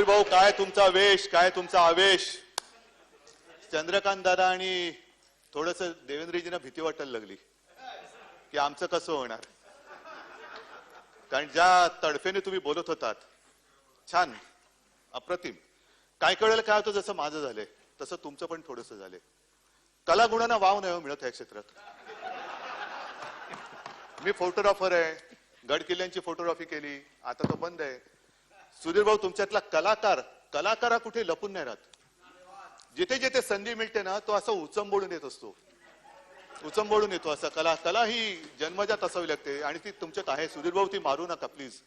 भाऊ, काय तुमचा वेश, काय तुमचा आवेश. चंद्रकांत दादा आणि थोडस देवेंद्रजींना भीती वाटायला लागली की आमचं कसं होणार. कारण ज्या तडफेने तुम्ही बोलत होतात, छान, अप्रतिम. काय कळलं काय होतं, जसं माझं झालंय तसं तुमचं पण थोडंसं झालंय. कलागुणांना वाव नाही मिळत या क्षेत्रात. मी फोटोग्राफर आहे, गड किल्ल्यांची फोटोग्राफी केली, आता तो बंद आहे. सुधीर भाऊ, तुमच्यातला कलाकार कुठे लपून नाही राहत. जिथे जिथे संधी मिळते ना, तो असं उचंबोळून येत असतो, उचंबोळून येतो. असं कला ही जन्मजात असावी लागते आणि ती तुमच्यात आहे. सुधीर भाऊ, ती मारू नका प्लीज,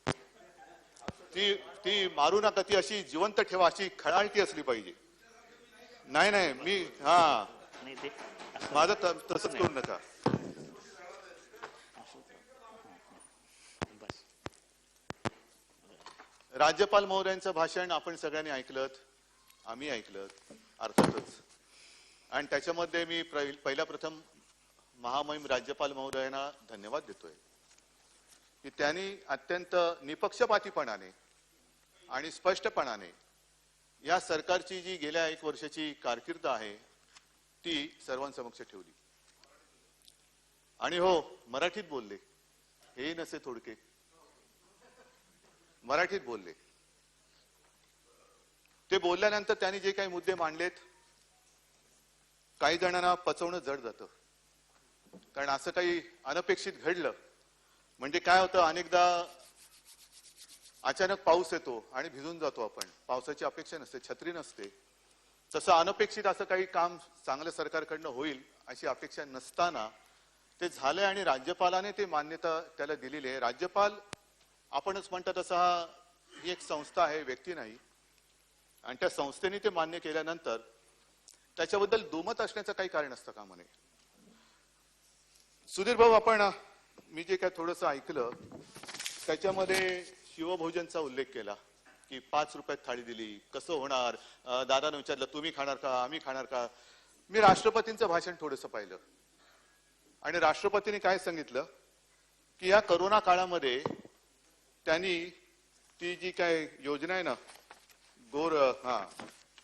ती मारू नका. ती अशी जिवंत ठेवा, अशी खळाळती असली पाहिजे. नाही मी माझं तसंच करू नका. राज्यपाल महोदयांचं भाषण आपण सगळ्यांनी ऐकलं, आम्ही ऐकलं अर्थातच. आणि त्याच्यामध्ये मी पहिला प्रथम महामहिम राज्यपाल महोदयांना धन्यवाद देतोय की त्यांनी अत्यंत निपक्षपातीपणाने आणि स्पष्टपणाने या सरकारची जी गेल्या 1 वर्षाची कारकीर्द आहे ती सर्वांसमक्ष ठेवली. आणि हो, मराठीत बोलले, हे नसे थोडके, मराठीत बोलले. ते बोलल्यानंतर त्यांनी जे काही मुद्दे मांडलेत, काही जणांना पचवणं जड जातं. कारण असं काही अनपेक्षित घडलं म्हणजे काय होतं, अनेकदा अचानक पाऊस येतो आणि भिजून जातो आपण. पावसाची अपेक्षा नसते, छत्री नसते. तसं अनपेक्षित असं काही काम चांगलं सरकारकडनं होईल अशी अपेक्षा नसताना ते झालंय आणि राज्यपालाने ते मान्यता त्याला दिलेली आहे. राज्यपाल आपणच म्हणतात तसं ही एक संस्था आहे, व्यक्ती नाही. आणि त्या संस्थेने ते मान्य केल्यानंतर त्याच्याबद्दल दुमत असण्याचं काही कारण असतं का म्हणे. सुधीर भाऊ, मी जे काय थोडंसं ऐकलं त्याच्यामध्ये शिवभोजनचा उल्लेख केला की 5 रुपयात थाळी दिली, कसं होणार. दादाने विचारलं, तुम्ही खाणार का, आम्ही खाणार का. मी राष्ट्रपतींचं भाषण थोडंसं पाहिलं आणि राष्ट्रपतींनी काय सांगितलं की या करोना काळामध्ये त्यांनी ती जी काय योजना आहे ना,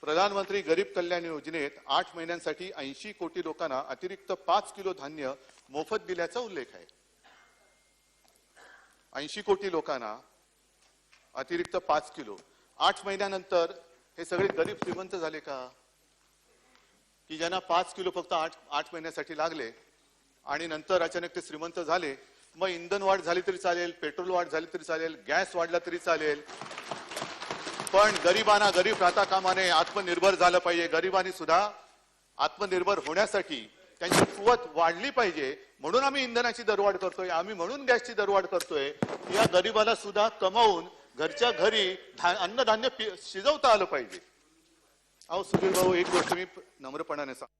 प्रधानमंत्री गरीब कल्याण योजनेत 8 महिन्यांसाठी 80 कोटी लोकांना अतिरिक्त 5 किलो धान्य मोफत दिल्याचा उल्लेख आहे. 80 कोटी लोकांना अतिरिक्त 5 किलो. 8 महिन्यानंतर हे सगळे गरीब श्रीमंत झाले का, की ज्यांना 5 किलो फक्त 8 महिन्यासाठी लागले आणि नंतर अचानक ते श्रीमंत झाले. मग इंधन वाढ झाली तरी चालेल, पेट्रोल वाढ झाली तरी चालेल, गॅस वाढला तरी चालेल, पण गरिबांना गरीब राहता कामा नये. आत्मनिर्भर झालं पाहिजे. गरिबांनी सुद्धा आत्मनिर्भर होण्यासाठी त्यांची कुवत वाढली पाहिजे. म्हणून आम्ही इंधनाची दरवाढ करतोय, आम्ही म्हणून गॅसची दरवाढ करतोय. या गरिबाला सुद्धा कमावून घरच्या घरी अन्नधान्य शिजवता आलं पाहिजे. अहो सुधीर भाऊ, एक गोष्ट मी नम्रपणाने सांग,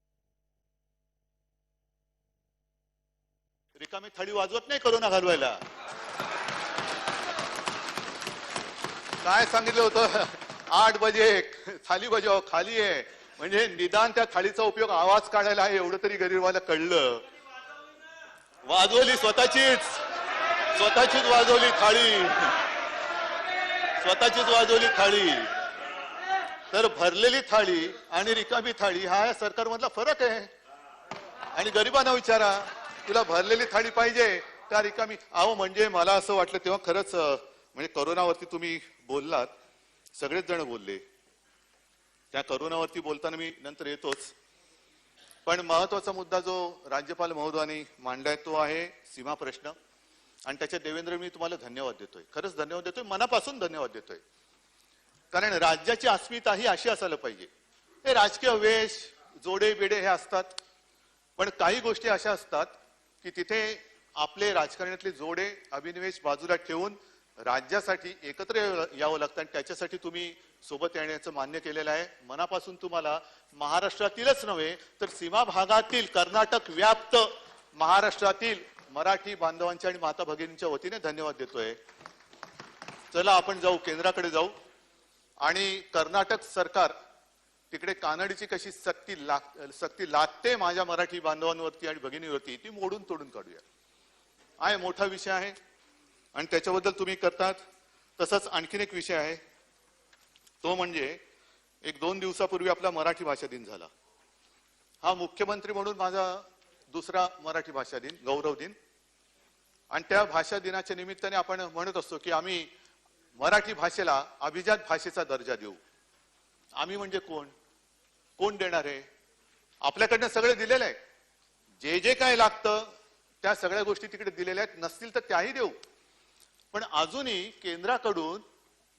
रिकामी थाळी वाजवत नाही करोना घालवायला. काय सांगितलं होतं, 8 बजे थाली बजाव, खाली आहे. म्हणजे निदान त्या थाळीचा उपयोग आवाज काढायला आहे एवढं तरी गरीबाला कळलं. वाजवली स्वतःचीच वाजवली थाळी, स्वतःचीच वाजवली थाळी. तर भरलेली थाळी आणि रिकामी थाळी हा या सरकारमधला फरक आहे. आणि गरिबांना विचारा, तुला भरलेली थाळी पाहिजे का रिकामी. अहो म्हणजे मला असं वाटलं तेव्हा, खरंच म्हणजे करोनावरती तुम्ही बोललात, सगळेच जण बोलले. त्या करोनावरती बोलताना मी नंतर येतोच, पण महत्वाचा मुद्दा जो राज्यपाल महोदयांनी मांडलाय तो आहे सीमा प्रश्न. आणि त्याच्यात देवेंद्र, मी तुम्हाला धन्यवाद देतोय, खरंच धन्यवाद देतोय, मनापासून धन्यवाद देतोय. कारण राज्याची अस्मिता ही अशी असायला पाहिजे. हे राजकीय वेश, जोडे बेडे हे असतात, पण काही गोष्टी अशा असतात की तिथे आपले राजकारणातले जोडे अभिनिवेश बाजूला ठेवून राज्यासाठी एकत्र यावं लागतं. आणि त्याच्यासाठी तुम्ही सोबत येण्याचं मान्य केलेलं आहे. मनापासून तुम्हाला महाराष्ट्रातीलच नव्हे तर सीमा भागातील, कर्नाटक व्याप्त महाराष्ट्रातील मराठी बांधवांच्या आणि माता भगिनींच्या वतीने धन्यवाद देतोय. चला आपण जाऊ, केंद्राकडे जाऊ आणि कर्नाटक सरकार तिकडे कानडीची कशी सक्ती लागते माझ्या मराठी बांधवांवरती आणि भगिनीवरती, ती मोडून तोडून काढूया. आहे मोठा विषय आहे आणि त्याच्याबद्दल तुम्ही करतात. तसंच आणखीन एक विषय आहे, तो म्हणजे एक 2 दिवसापूर्वी आपला मराठी भाषा दिन झाला. हा मुख्यमंत्री म्हणून माझा दुसरा मराठी भाषा दिन, गौरव दिन. आणि त्या भाषा दिनाच्या निमित्ताने आपण म्हणत असतो की आम्ही मराठी भाषेला अभिजात भाषेचा दर्जा देऊ. आम्ही म्हणजे कोण? कोण देणार आहे? आपल्याकडनं सगळे दिलेलं आहे. जे जे काय लागतं त्या सगळ्या गोष्टी तिकडे दिलेल्या आहेत. नसतील तर त्याही देऊ. पण अजूनही केंद्राकडून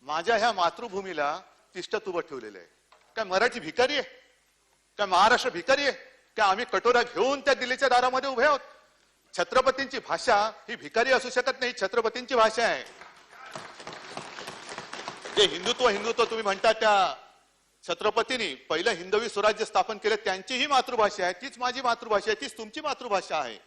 माझ्या ह्या मातृभूमीला तिष्ठत उभं ठेवलेलं आहे. काय मराठी भिकारी आहे? काय महाराष्ट्र भिकारी आहे? काय आम्ही कटोरा घेऊन त्या दिल्लीच्या दारामध्ये उभे आहोत? छत्रपतींची भाषा ही भिकारी असू शकत नाही. छत्रपतींची भाषा आहे. जे हिंदुत्व तुम्ही म्हणता त्या छत्रपतींनी पहिलं हिंदवी स्वराज्य स्थापन केलं, त्यांची ही मातृभाषा आहे. तीच माझी मातृभाषा आहे. तीच तुमची मातृभाषा आहे.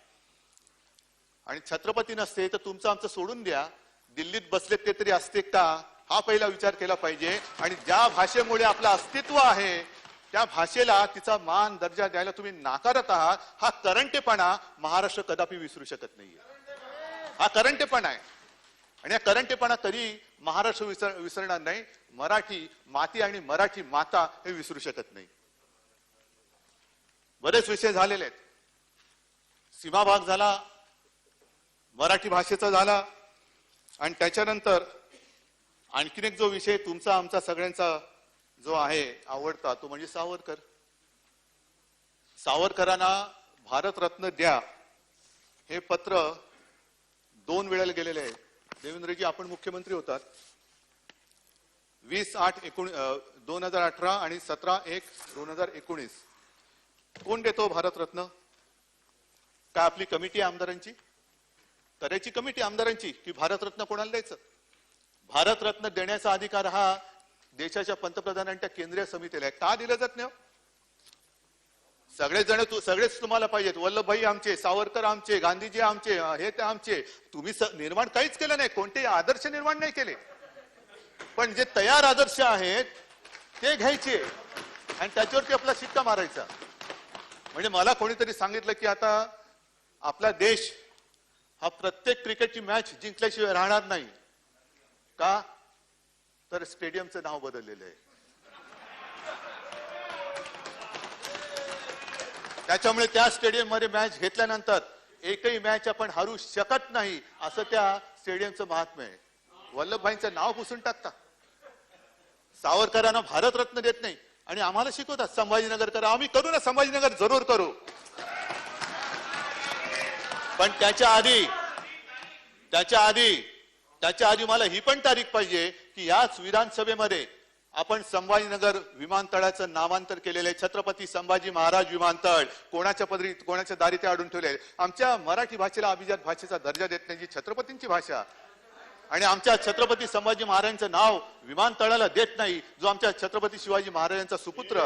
आणि छत्रपती नसते तर तुमचं आमचं सोडून द्या, दिल्लीत बसलेत ते तरी असते का, हा पहिला विचार केला पाहिजे. आणि ज्या भाषेमुळे आपलं अस्तित्व आहे त्या भाषेला तिचा मान दर्जा द्यायला तुम्ही नाकारत आहात. हा करंटेपणा महाराष्ट्र कदापि विसरू शकत नाहीये. हा करंटेपणा आहे. आणि या करंटेपणा तरी महाराष्ट्र विसरणार नाही. मराठी माती आणि मराठी माता हे विसरू शकत नाही. बरेच विषय झालेले आहेत. सीमाभाग झाला, मराठी भाषेचा झाला, आणि त्याच्यानंतर आणखीन एक जो विषय तुमचा आमचा सगळ्यांचा जो आहे आवडता तो म्हणजे सावरकर. सावरकरांना भारतरत्न द्या हे पत्र 2 वेळेला गेलेले आहे. देवेंद्रजी आपण मुख्यमंत्री होतात. 20/8/2018 आणि 17/1/2019. कोण देतो भारतरत्न? काय आपली कमिटी आमदारांची करायची? कमिटी आमदारांची की भारतरत्न कोणाला द्यायचं? भारतरत्न देण्याचा अधिकार हा देशाच्या पंतप्रधानांच्या केंद्रीय समितीला आहे. का दिलं जात नाही? सगळेच तुम्हाला पाहिजेत. वल्लभभाई आमचे, सावरकर आमचे, गांधीजी आमचे, हे ते आमचे. तुम्ही निर्माण काहीच केलं नाही. कोणतेही आदर्श निर्माण नाही केले. पण जे तयार आदर्श आहेत ते घ्यायचे आणि त्याच्यावरती आपला शिक्का मारायचा. म्हणजे मला कोणीतरी सांगितलं की आता आपला देश हा प्रत्येक क्रिकेटची मॅच जिंकल्याशिवाय राहणार नाही. का? तर स्टेडियमचं नाव बदललेलं आहे. त्याच्यामुळे त्या स्टेडियम मध्ये मॅच घेतल्यानंतर एकही मॅच आपण हरू शकत नाही असं त्या स्टेडियमचं महात्म्य आहे. वल्लभभाईंचं नाव पुसून टाकता. सावरकरांना भारतरत्न देत नाही आणि आम्हाला शिकवतात संभाजीनगर करा. आम्ही करू ना, संभाजीनगर जरूर करू. पण त्याच्या आधी मला ही पण तारीख पाहिजे की याच विधानसभेमध्ये आपण संभाजीनगर विमानतळाचं नामांतर केलेले छत्रपती संभाजी महाराज विमानतळ कोणाच्या दारी ते अडून ठेवले. आमच्या मराठी भाषेला अभिजात भाषेचा दर्जा देत नाही जी छत्रपतींची भाषा, आणि आमच्या छत्रपती संभाजी महाराजांचं नाव विमानतळाला देत नाही जो आमच्या छत्रपती शिवाजी महाराजांचा सुपुत्र.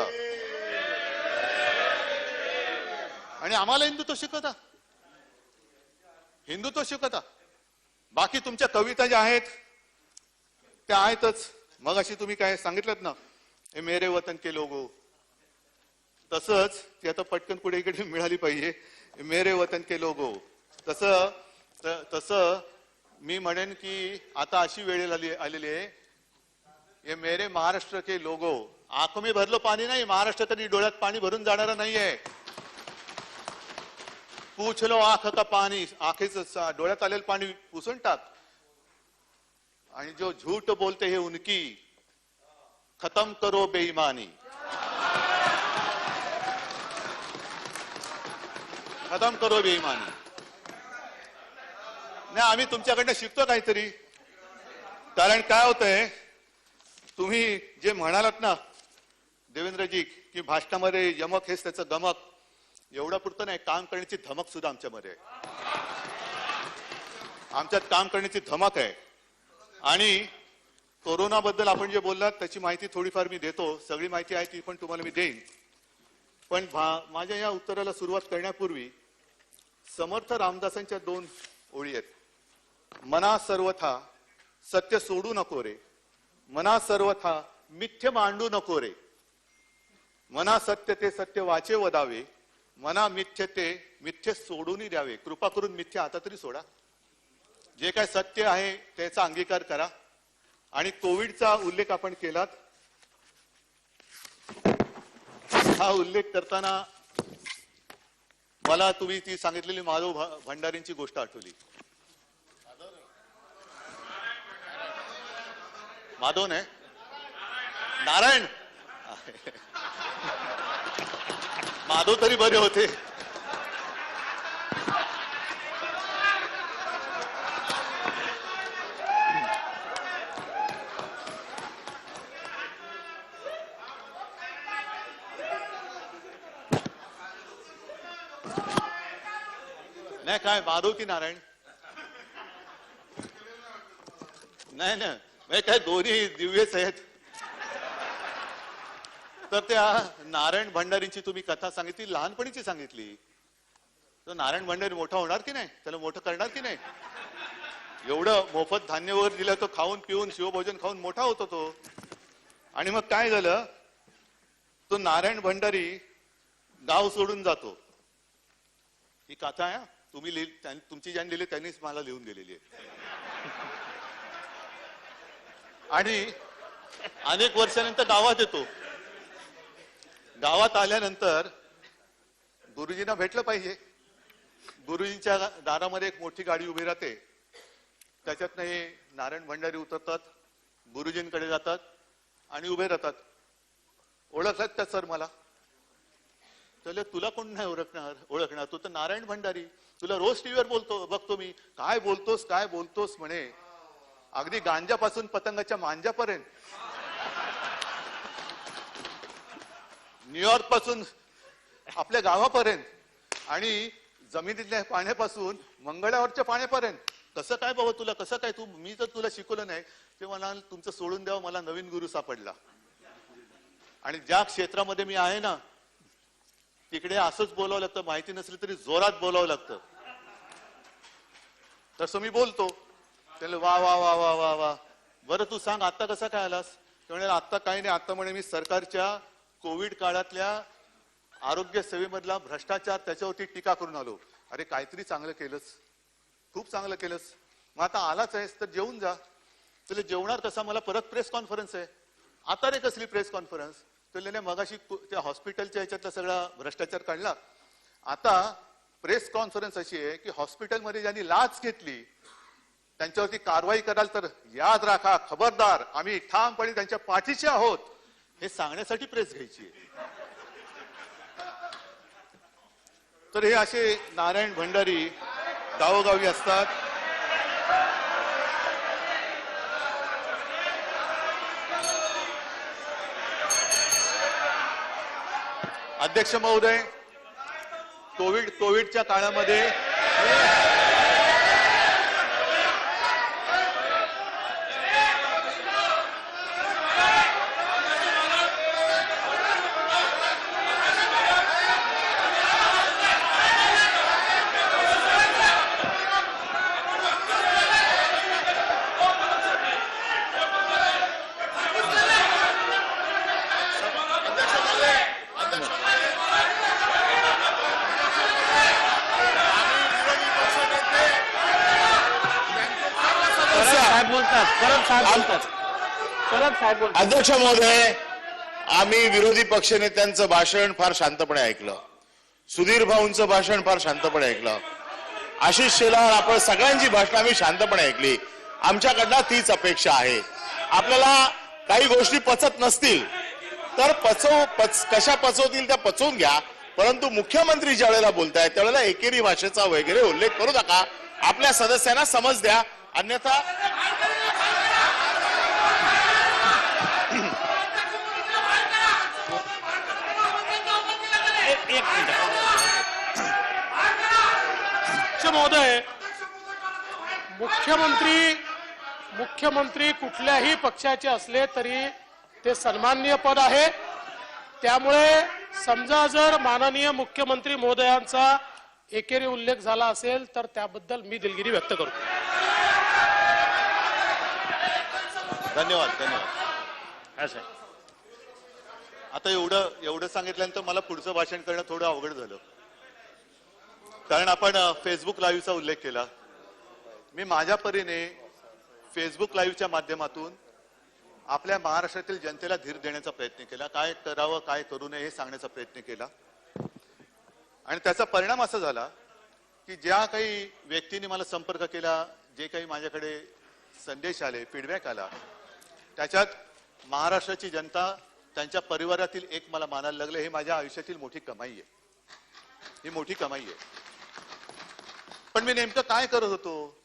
आणि आम्हाला हिंदुत्व शिकवता. बाकी तुमच्या कविता ज्या आहेत त्या आहेतच. मग अशी तुम्ही काय सांगितलं ना, हे मेरे वतन के लोगो, तसंच ती आता पटकन पुढे इकडे मिळाली पाहिजे. मेरे वतन के लोगो तसं मी म्हणेन की आता अशी वेळ आलेली आहे, ये मेरे महाराष्ट्र के लोगो. आंखों में भरलो पाणी नाही, महाराष्ट्र तरी डोळ्यात पाणी भरून जाणार नाहीये. पूछ लो आंख का पाणी, आंखेचं डोळ्यात आलेलं पाणी पुसून टाक. आणि जो झूठ बोलते हैं उनकी खत्म करो बेईमानी. खत्म करो बेईमानी. नाही, आम्ही तुमच्याकडनं शिकतो काहीतरी. कारण काय होतंय, तुम्ही जे म्हणालात ना देवेंद्रजी की भाषणामध्ये यमक हेच त्याचं गमक, एवढा पुरतं नाही, काम करण्याची धमक सुद्धा आमच्यामध्ये आहे. आमच्यात काम करण्याची धमक आहे. आणि कोरोना बद्दल आपण जे बोललात त्याची माहिती थोडीफार मी देतो. सगळी माहिती आहे ती पण तुम्हाला मी देईन. पण माझ्या या उत्तराला सुरुवात करण्यापूर्वी समर्थ रामदासांच्या 2 ओळी आहेत. मना सर्वथा सत्य सोडू नको रे, मना सर्वथा मिथ्य मांडू नको रे. मना सत्य ते सत्य वाचे वदावे, मना मिथ्य ते मिथ्य सोडून द्यावे. कृपा करून मिथ्य आता तरी सोडा. जे काय सत्य आहे त्याचा अंगीकार करा. आणि कोविडचा उल्लेख आपण केलात. हा उल्लेख करताना मला तुम्ही ती सांगितलेली माधव भंडारींची गोष्ट आठवली. माधव नाही, नारायण. माधव तरी बरे होते. नाही काय माधव की नारायण नाही ना, काय दोन्ही दिव्यच आहेत. तर त्या नारायण भंडारींची तुम्ही कथा सांगितली, लहानपणीची सांगितली. तर नारायण भंडारी मोठा होणार की नाही, त्याला मोठं करणार की नाही. एवढं मोफत धान्य वगैरे दिलं, तो खाऊन पिऊन शिवभोजन खाऊन मोठा होतो तो. आणि मग काय झालं, तो नारायण भंडारी गाव सोडून जातो. ही कथा आहे, तुम्ही तुमची ज्यांनी लिहिली त्यांनीच मला लिहून दिलेली आहे. आणि अनेक वर्षानंतर गावात येतो. गावात आल्यानंतर गुरुजींना भेटलं पाहिजे. गुरुजींच्या दारामध्ये एक मोठी गाडी उभी राहते. त्याच्यातनं हे नारायण भंडारी उतरतात, गुरुजींकडे जातात आणि उभे राहतात. ओळखलात का सर मला? तर तुला कोण नाही ओळखणार, तू तर नारायण भंडारी, तुला रोज टीव्हीवर बघतो मी. काय बोलतोस म्हणे. अगदी गांजापासून पतंगाच्या मांजापर्यंत, न्यूयॉर्क पासून आपल्या गावापर्यंत आणि जमिनीतल्या पाण्यापासून मंगळावरच्या पाण्यापर्यंत. कसं काय बाबा तुला, कसं काय तू, मी तर तुला शिकवलं नाही. ते मला तुमचं सोडून द्यावं, मला नवीन गुरु सापडला. आणि ज्या क्षेत्रामध्ये मी आहे ना तिकडे असंच बोलावं लागतं, माहिती नसली तरी जोरात बोलावं लागतं. तसं मी बोलतो. त्याला वा वा वा वा वा वा. बरं तू सांग आता कसा काय आलास? त्यामुळे आता काही नाही, आता म्हणे मी सरकारच्या कोविड काळातल्या आरोग्य सेवेमधला भ्रष्टाचार त्याच्यावरती टीका करून आलो. अरे काहीतरी चांगलं केलंस, खूप चांगलं केलंस. मग आता आलाच आहेस तर जेवून जा. तुला जेवणार कसा, मला परत प्रेस कॉन्फरन्स आहे. आता रे कसली प्रेस कॉन्फरन्स? तुला मगाशी त्या हॉस्पिटलच्या ह्याच्यातला सगळा भ्रष्टाचार काढला. आता प्रेस कॉन्फरन्स अशी आहे की हॉस्पिटलमध्ये ज्यांनी लाच घेतली त्यांच्यावरती कारवाई कराल तर याद राखा, खबरदार, आम्ही ठामपणे त्यांच्या पाठीचे आहोत, हे सांगण्यासाठी प्रेस घ्यायची. तर हे असे नारायण भंडारी गावोगावी असतात. अध्यक्ष महोदय, कोविडच्या काळामध्ये अध्यक्ष महोदय, आम्ही विरोधी पक्षनेत्यांचं भाषण फार शांतपणे ऐकलं. सुधीर भाऊंचं भाषण फार शांतपणे ऐकलं. आशिष शेलार, आपण सगळ्यांची भाषण आम्ही शांतपणे ऐकली. आमच्याकडनं तीच अपेक्षा आहे. आपल्याला काही गोष्टी पचत नसतील तर कशा पचवतील त्या पचवून घ्या, परंतु मुख्यमंत्री ज्या वेळेला बोलतायत त्यावेळेला एकेरी भाषेचा वगैरे उल्लेख करू नका. आपल्या सदस्यांना समज द्या, अन्यथा महोदय, मुख्यमंत्री कुठल्याही पक्षाचे असले तरी ते सन्माननीय पद आहे. त्यामुळे समजा जर माननीय मुख्यमंत्री महोदयांचा एकेरी उल्लेख झाला असेल तर त्याबद्दल मी दिलगिरी व्यक्त करतो. धन्यवाद. आता एवढं सांगितल्यानंतर मला पुढचं भाषण करणं थोडं अवघड झालं, कारण आपण फेसबुक लाईव्हचा उल्लेख केला. मी माझ्या परीने फेसबुक लाईव्हच्या माध्यमातून आपल्या महाराष्ट्रातील जनतेला धीर देण्याचा प्रयत्न केला, काय करावं काय करू नये हे सांगण्याचा प्रयत्न केला. आणि त्याचा परिणाम असा झाला की ज्या काही व्यक्तींनी मला संपर्क केला, जे काही माझ्याकडे संदेश आले, फीडबॅक आला, त्याच्यात महाराष्ट्राची जनता, त्यांच्या परिवारातील एक मला मानायला लागले. हे माझ्या आयुष्यातील मोठी कमाई आहे, ही मोठी कमाई आहे. पण मी नेमकं काय करत होतो?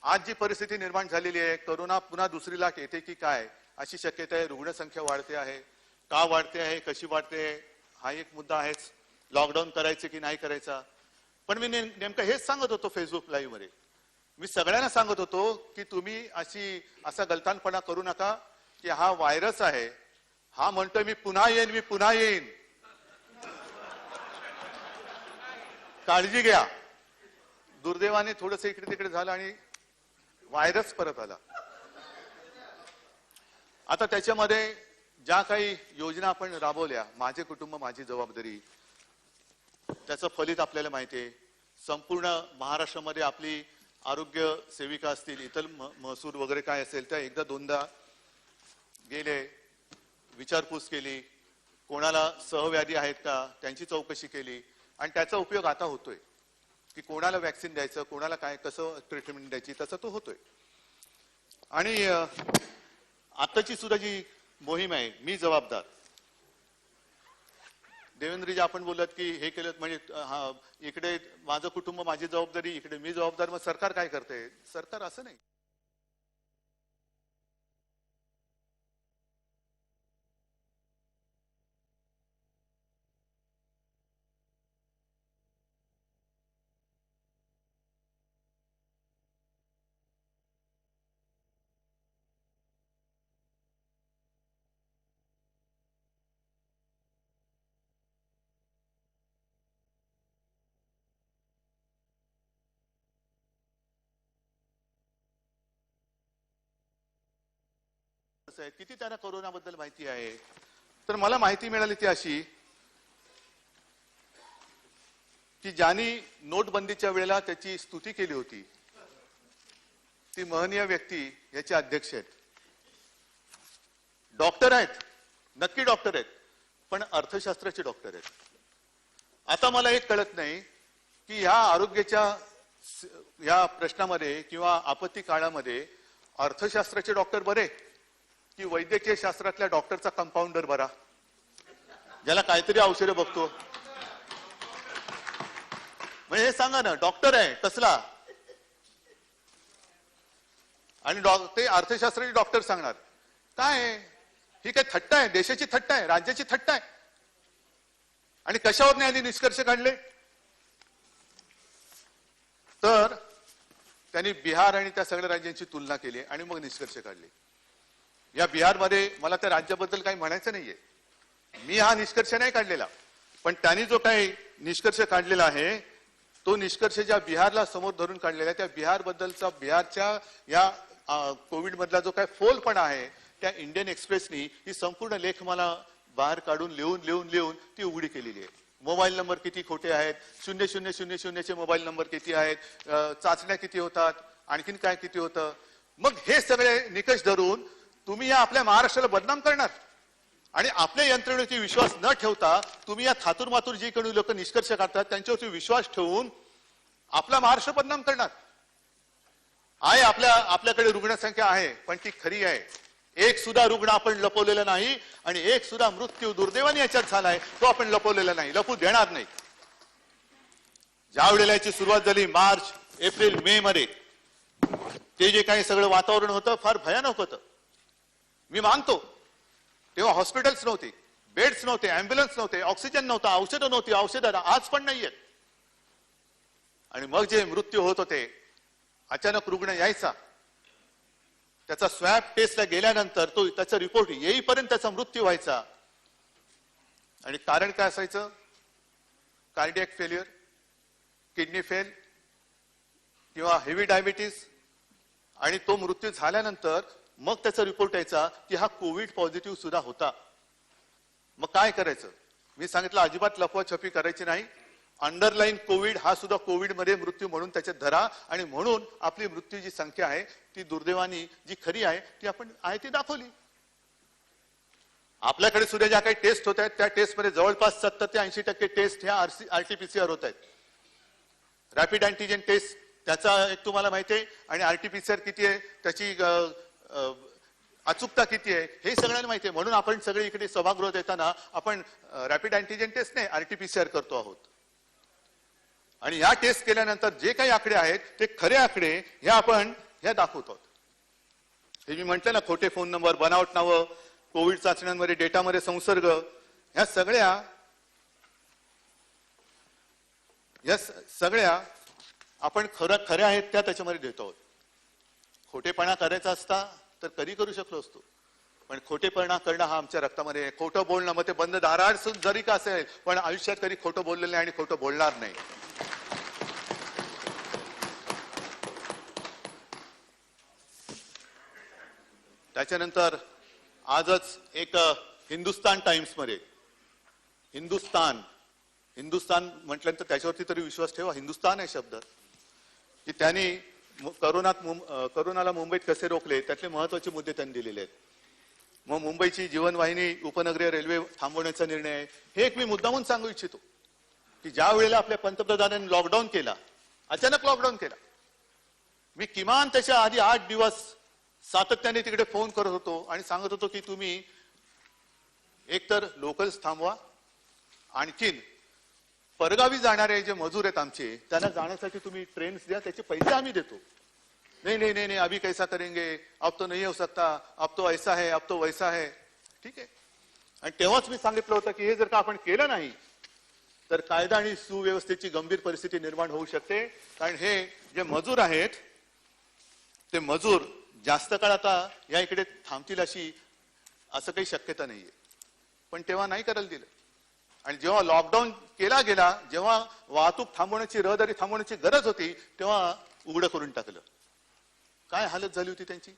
आज जी परिस्थिती निर्माण झालेली आहे, करोना पुन्हा दुसरी लाट येते की काय अशी शक्यता आहे. रुग्णसंख्या वाढते आहे, का वाढते आहे, कशी वाढते आहे, हा एक मुद्दा आहेच. लॉकडाऊन करायचं की नाही करायचा. पण मी नेमकं हेच सांगत होतो फेसबुक लाईव्ह मध्ये. मी सगळ्यांना सांगत होतो की तुम्ही असा गलतानपणा करू नका की हा व्हायरस आहे, हा म्हणतोय मी पुन्हा येईन, मी पुन्हा येईन. काळजी घ्या. दुर्दैवाने थोडस इकडे तिकडे झालं आणि व्हायरस परत आला. आता त्याच्यामध्ये ज्या काही योजना आपण राबवल्या, माझे कुटुंब माझी जबाबदारी, त्याचं फलित आपल्याला माहिती आहे. संपूर्ण महाराष्ट्रामध्ये आपली आरोग्य सेविका असतील, इतर महसूल वगैरे काय असेल त्या एकदा दोनदा गेले, विचारपूस केली, कोणाला सहव्याधी आहेत का त्यांची चौकशी केली. आणि त्याचा उपयोग आता होतोय की कोणाला वॅक्सिन द्यायचं, कोणाला काय कसं ट्रीटमेंट द्यायची, तसं तो होतोय. आणि आताची सुद्धा जी मोहीम आहे, मी जबाबदार. देवेंद्रजी आपण बोलत की हे केलं म्हणजे इकडे माझं कुटुंब माझी जबाबदारी, इकडे मी जबाबदार, मग सरकार काय करते? सरकार असं नाही. किती त्यांना कोरोनाबद्दल माहिती आहे? तर मला माहिती मिळाली ती अशी की ज्यांनी नोटबंदीच्या वेळेला त्याची स्तुती केली होती, ती महनीय व्यक्ती याचे अध्यक्ष आहेत. डॉक्टर आहेत, नक्की डॉक्टर आहेत, पण अर्थशास्त्राचे डॉक्टर आहेत. आता मला एक कळत नाही की ह्या आरोग्याच्या या प्रश्नामध्ये किंवा आपत्ती काळामध्ये अर्थशास्त्राचे डॉक्टर बरे की वैद्यकीय शास्त्रातल्या डॉक्टरचा कंपाऊंडर बरा, ज्याला काहीतरी औषधं बघतो. म्हणजे हे सांगा ना, डॉक्टर आहे कसला, आणि ते अर्थशास्त्राचे डॉक्टर सांगणार काय आहे? ही काय थट्टा आहे? देशाची थट्टा आहे, राज्याची थट्टा आहे. आणि कशावर नाही निष्कर्ष काढले? तर त्यांनी बिहार आणि त्या सगळ्या राज्यांची तुलना केली आणि मग निष्कर्ष काढले. या बिहारमध्ये मला त्या राज्याबद्दल काही म्हणायचं नाहीये, मी हा निष्कर्ष नाही काढलेला, पण त्यांनी जो काही निष्कर्ष काढलेला आहे तो निष्कर्ष ज्या बिहारला समोर धरून काढलेला आहे, त्या बिहार बद्दलचा, बिहारच्या या कोविड मधला जो काही फोलपणा आहे, त्या इंडियन एक्सप्रेसनी ही संपूर्ण लेख मला बाहेर काढून लिहून ती उघडी केलेली आहे. मोबाईल नंबर किती खोटे आहेत, 0000 मोबाईल नंबर किती आहेत, चाचण्या किती होतात, आणखीन काय किती होतं. मग हे सगळे निकष धरून तुम्ही या आपल्या महाराष्ट्राला बदनाम करणार आणि आपल्या यंत्रणेवरती विश्वास न ठेवता तुम्ही या थातुरमातुर जी कोणी लोक निष्कर्ष काढतात त्यांच्यावरती विश्वास ठेवून आपला महाराष्ट्र बदनाम करणार. आहे आपल्याकडे रुग्णसंख्या आहे, पण ती खरी आहे. एक सुद्धा रुग्ण आपण लपवलेला नाही आणि एक सुद्धा मृत्यू दुर्दैवाने याच्यात झालाय तो आपण लपवलेला नाही, लपू देणार नाही. ज्या वेळेला याची सुरुवात झाली मार्च, एप्रिल, मे मध्ये, ते जे काही सगळं वातावरण होतं फार भयानक होतं. मी मानतो तेव्हा हॉस्पिटल्स नव्हते, बेड्स नव्हते, अँब्युलन्स नव्हते, ऑक्सिजन नव्हता, औषधं नव्हती, औषधं आज पण नाहीयेत. आणि मग जे मृत्यू होत होते, अचानक रुग्ण यायचा, त्याचा स्वॅब टेस्टला गेल्यानंतर तो त्याचा रिपोर्ट येईपर्यंत त्याचा मृत्यू व्हायचा. आणि कारण काय असायचं? कार्डियक फेल्युअर, किडनी फेल किंवा हेवी डायबिटीस. आणि तो मृत्यू झाल्यानंतर मग त्याचा रिपोर्ट यायचा की हा कोविड पॉझिटिव्ह सुद्धा होता. मग काय करायचं? मी सांगितलं अजिबात लपवाछपी करायची नाही. अंडरलाईन कोविड हा सुद्धा कोविड मध्ये मृत्यू म्हणून त्याच्यात धरा. आणि म्हणून आपली मृत्यूची संख्या आहे ती दुर्दैवानी जी खरी आहे ती आपण आहे ती दाखवली. आपल्याकडे सुद्धा ज्या काही टेस्ट होत आहेत त्या टेस्टमध्ये जवळपास 70 ते 80% टेस्ट ह्या आरटीपीसीआर होत आहेत. रॅपिड अँटीजन टेस्ट त्याचा एक तुम्हाला माहिती आहे, आणि आरटीपीसीआर किती आहे, त्याची अचूकता किती आहे हे सगळ्यांना माहिती आहे. म्हणून आपण सगळे इकडे सभागृहात येताना आपण रॅपिड अँटीजन टेस्ट नाही आरटीपीसीआर करतो आहोत. आणि या टेस्ट केल्यानंतर जे काही आकडे आहेत ते खरे आकडे हे आपण दाखवत आहोत. हे मी म्हटलं ना, खोटे फोन नंबर, बनावट नावं, कोविड चाचण्यांमध्ये डेटामध्ये संसर्ग, ह्या सगळ्या आपण खऱ्या आहेत त्या त्याच्यामध्ये देतो आहोत. खोटेपणा करायचा असता तर कधी करू शकलो असतो, पण खोटेपणा करणं हा आमच्या रक्तामध्ये आहे. खोटं बोलणं, मग ते बंद दारात जरी का असेल, पण आयुष्यात कधी खोटं बोललेलं नाही आणि खोटं बोलणार नाही. त्याच्यानंतर आजच एक हिंदुस्तान टाइम्स मध्ये हिंदुस्तान म्हटल्यानंतर त्याच्यावरती तरी विश्वास ठेवा. हिंदुस्तान आहे शब्द, की त्यांनी करोनाला मुंबईत कसे रोखले त्यातले महत्वाचे मुद्दे त्यांनी दिलेले आहेत. मग मुंबईची जीवनवाहिनी उपनगरीय रेल्वे थांबवण्याचा निर्णय आहे. हे एक मी मुद्दामून सांगू इच्छितो, की ज्या वेळेला आपल्या पंतप्रधानांनी लॉकडाऊन केला, अचानक लॉकडाऊन केला, मी किमान त्याच्या आधी 8 दिवस सातत्याने तिकडे फोन करत होतो आणि सांगत होतो की तुम्ही एकतर लोकल्स थांबवा, आणखीन परगावी जाणारे जे मजूर आहेत आमचे त्यांना जाण्यासाठी तुम्ही ट्रेन्स द्या, त्याचे पैसे आम्ही देतो. नहीं अभी कैसा करेंगे, अब तो नहीं हो सकता, अब तो ऐसा है, अब तो वैसा है. ठीक आहे. आणि तेव्हाच मी सांगितलं होतं की हे जर का आपण केलं नाही तर कायदा आणि सुव्यवस्थेची गंभीर परिस्थिती निर्माण होऊ शकते. कारण हे जे मजूर आहेत ते मजूर जास्त काळ आता या इकडे थांबतील असं काही शक्यता नाहीये. पण तेव्हा नाही करायला दिलं. आणि जेव्हा लॉकडाऊन केला गेला, जेव्हा वाहतूक थांबवण्याची, रहदारी थांबवण्याची गरज होती, तेव्हा उघडं करून टाकलं. काय हालत झाली होती त्यांची.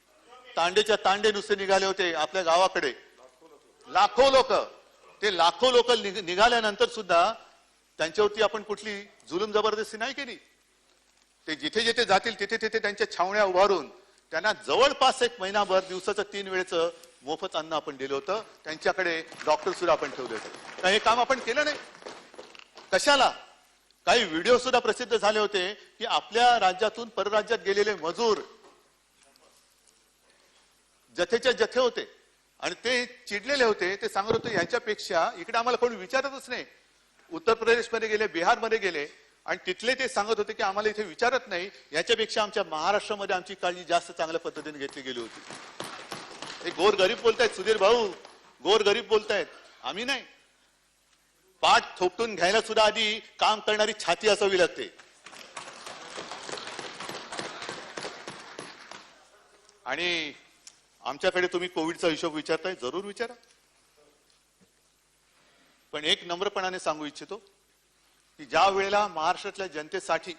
तांडेच्या तांडे नुसते निघाले होते आपल्या गावाकडे. लाखो लोक निघाल्यानंतर सुद्धा त्यांच्यावरती आपण कुठली जुलूम जबरदस्ती नाही केली. ते जिथे जिथे जातील तिथे तिथे त्यांच्या छावण्या उभारून त्यांना जवळपास 1 महिनाभर दिवसाचं 3 वेळेचं मोफत अन्न आपण दिलं होतं. त्यांच्याकडे डॉक्टर सुद्धा आपण ठेवले होते. हे काम आपण केलं नाही. कशाला? काही व्हिडिओ सुद्धा प्रसिद्ध झाले होते की आपल्या राज्यातून परराज्यात गेलेले मजूर जथेच्या जथे होते आणि ते चिडलेले होते. ते सांगत होते ह्याच्यापेक्षा इकडे आम्हाला कोणी विचारतच नाही. उत्तर प्रदेशमध्ये गेले, बिहारमध्ये गेले आणि तिथले ते सांगत होते की आम्हाला इथे विचारत नाही, याच्यापेक्षा आमच्या महाराष्ट्रामध्ये आमची काळजी जास्त चांगल्या पद्धतीने घेतली गेली होती. हे गोरगरीब बोलतायत सुधीर भाऊ, गोरगरीब बोलतायत, आम्ही नाही. पाठ थोपटून घ्यायला सुद्धा आधी काम करणारी छाती असावी लागते. आणि आमच्याकडे तुम्ही कोविडचा हिशोब विचारताय, जरूर विचारा. पण एक नम्रपणाने सांगू इच्छितो की ज्या वेळेला महाराष्ट्रातल्या जनतेसाठी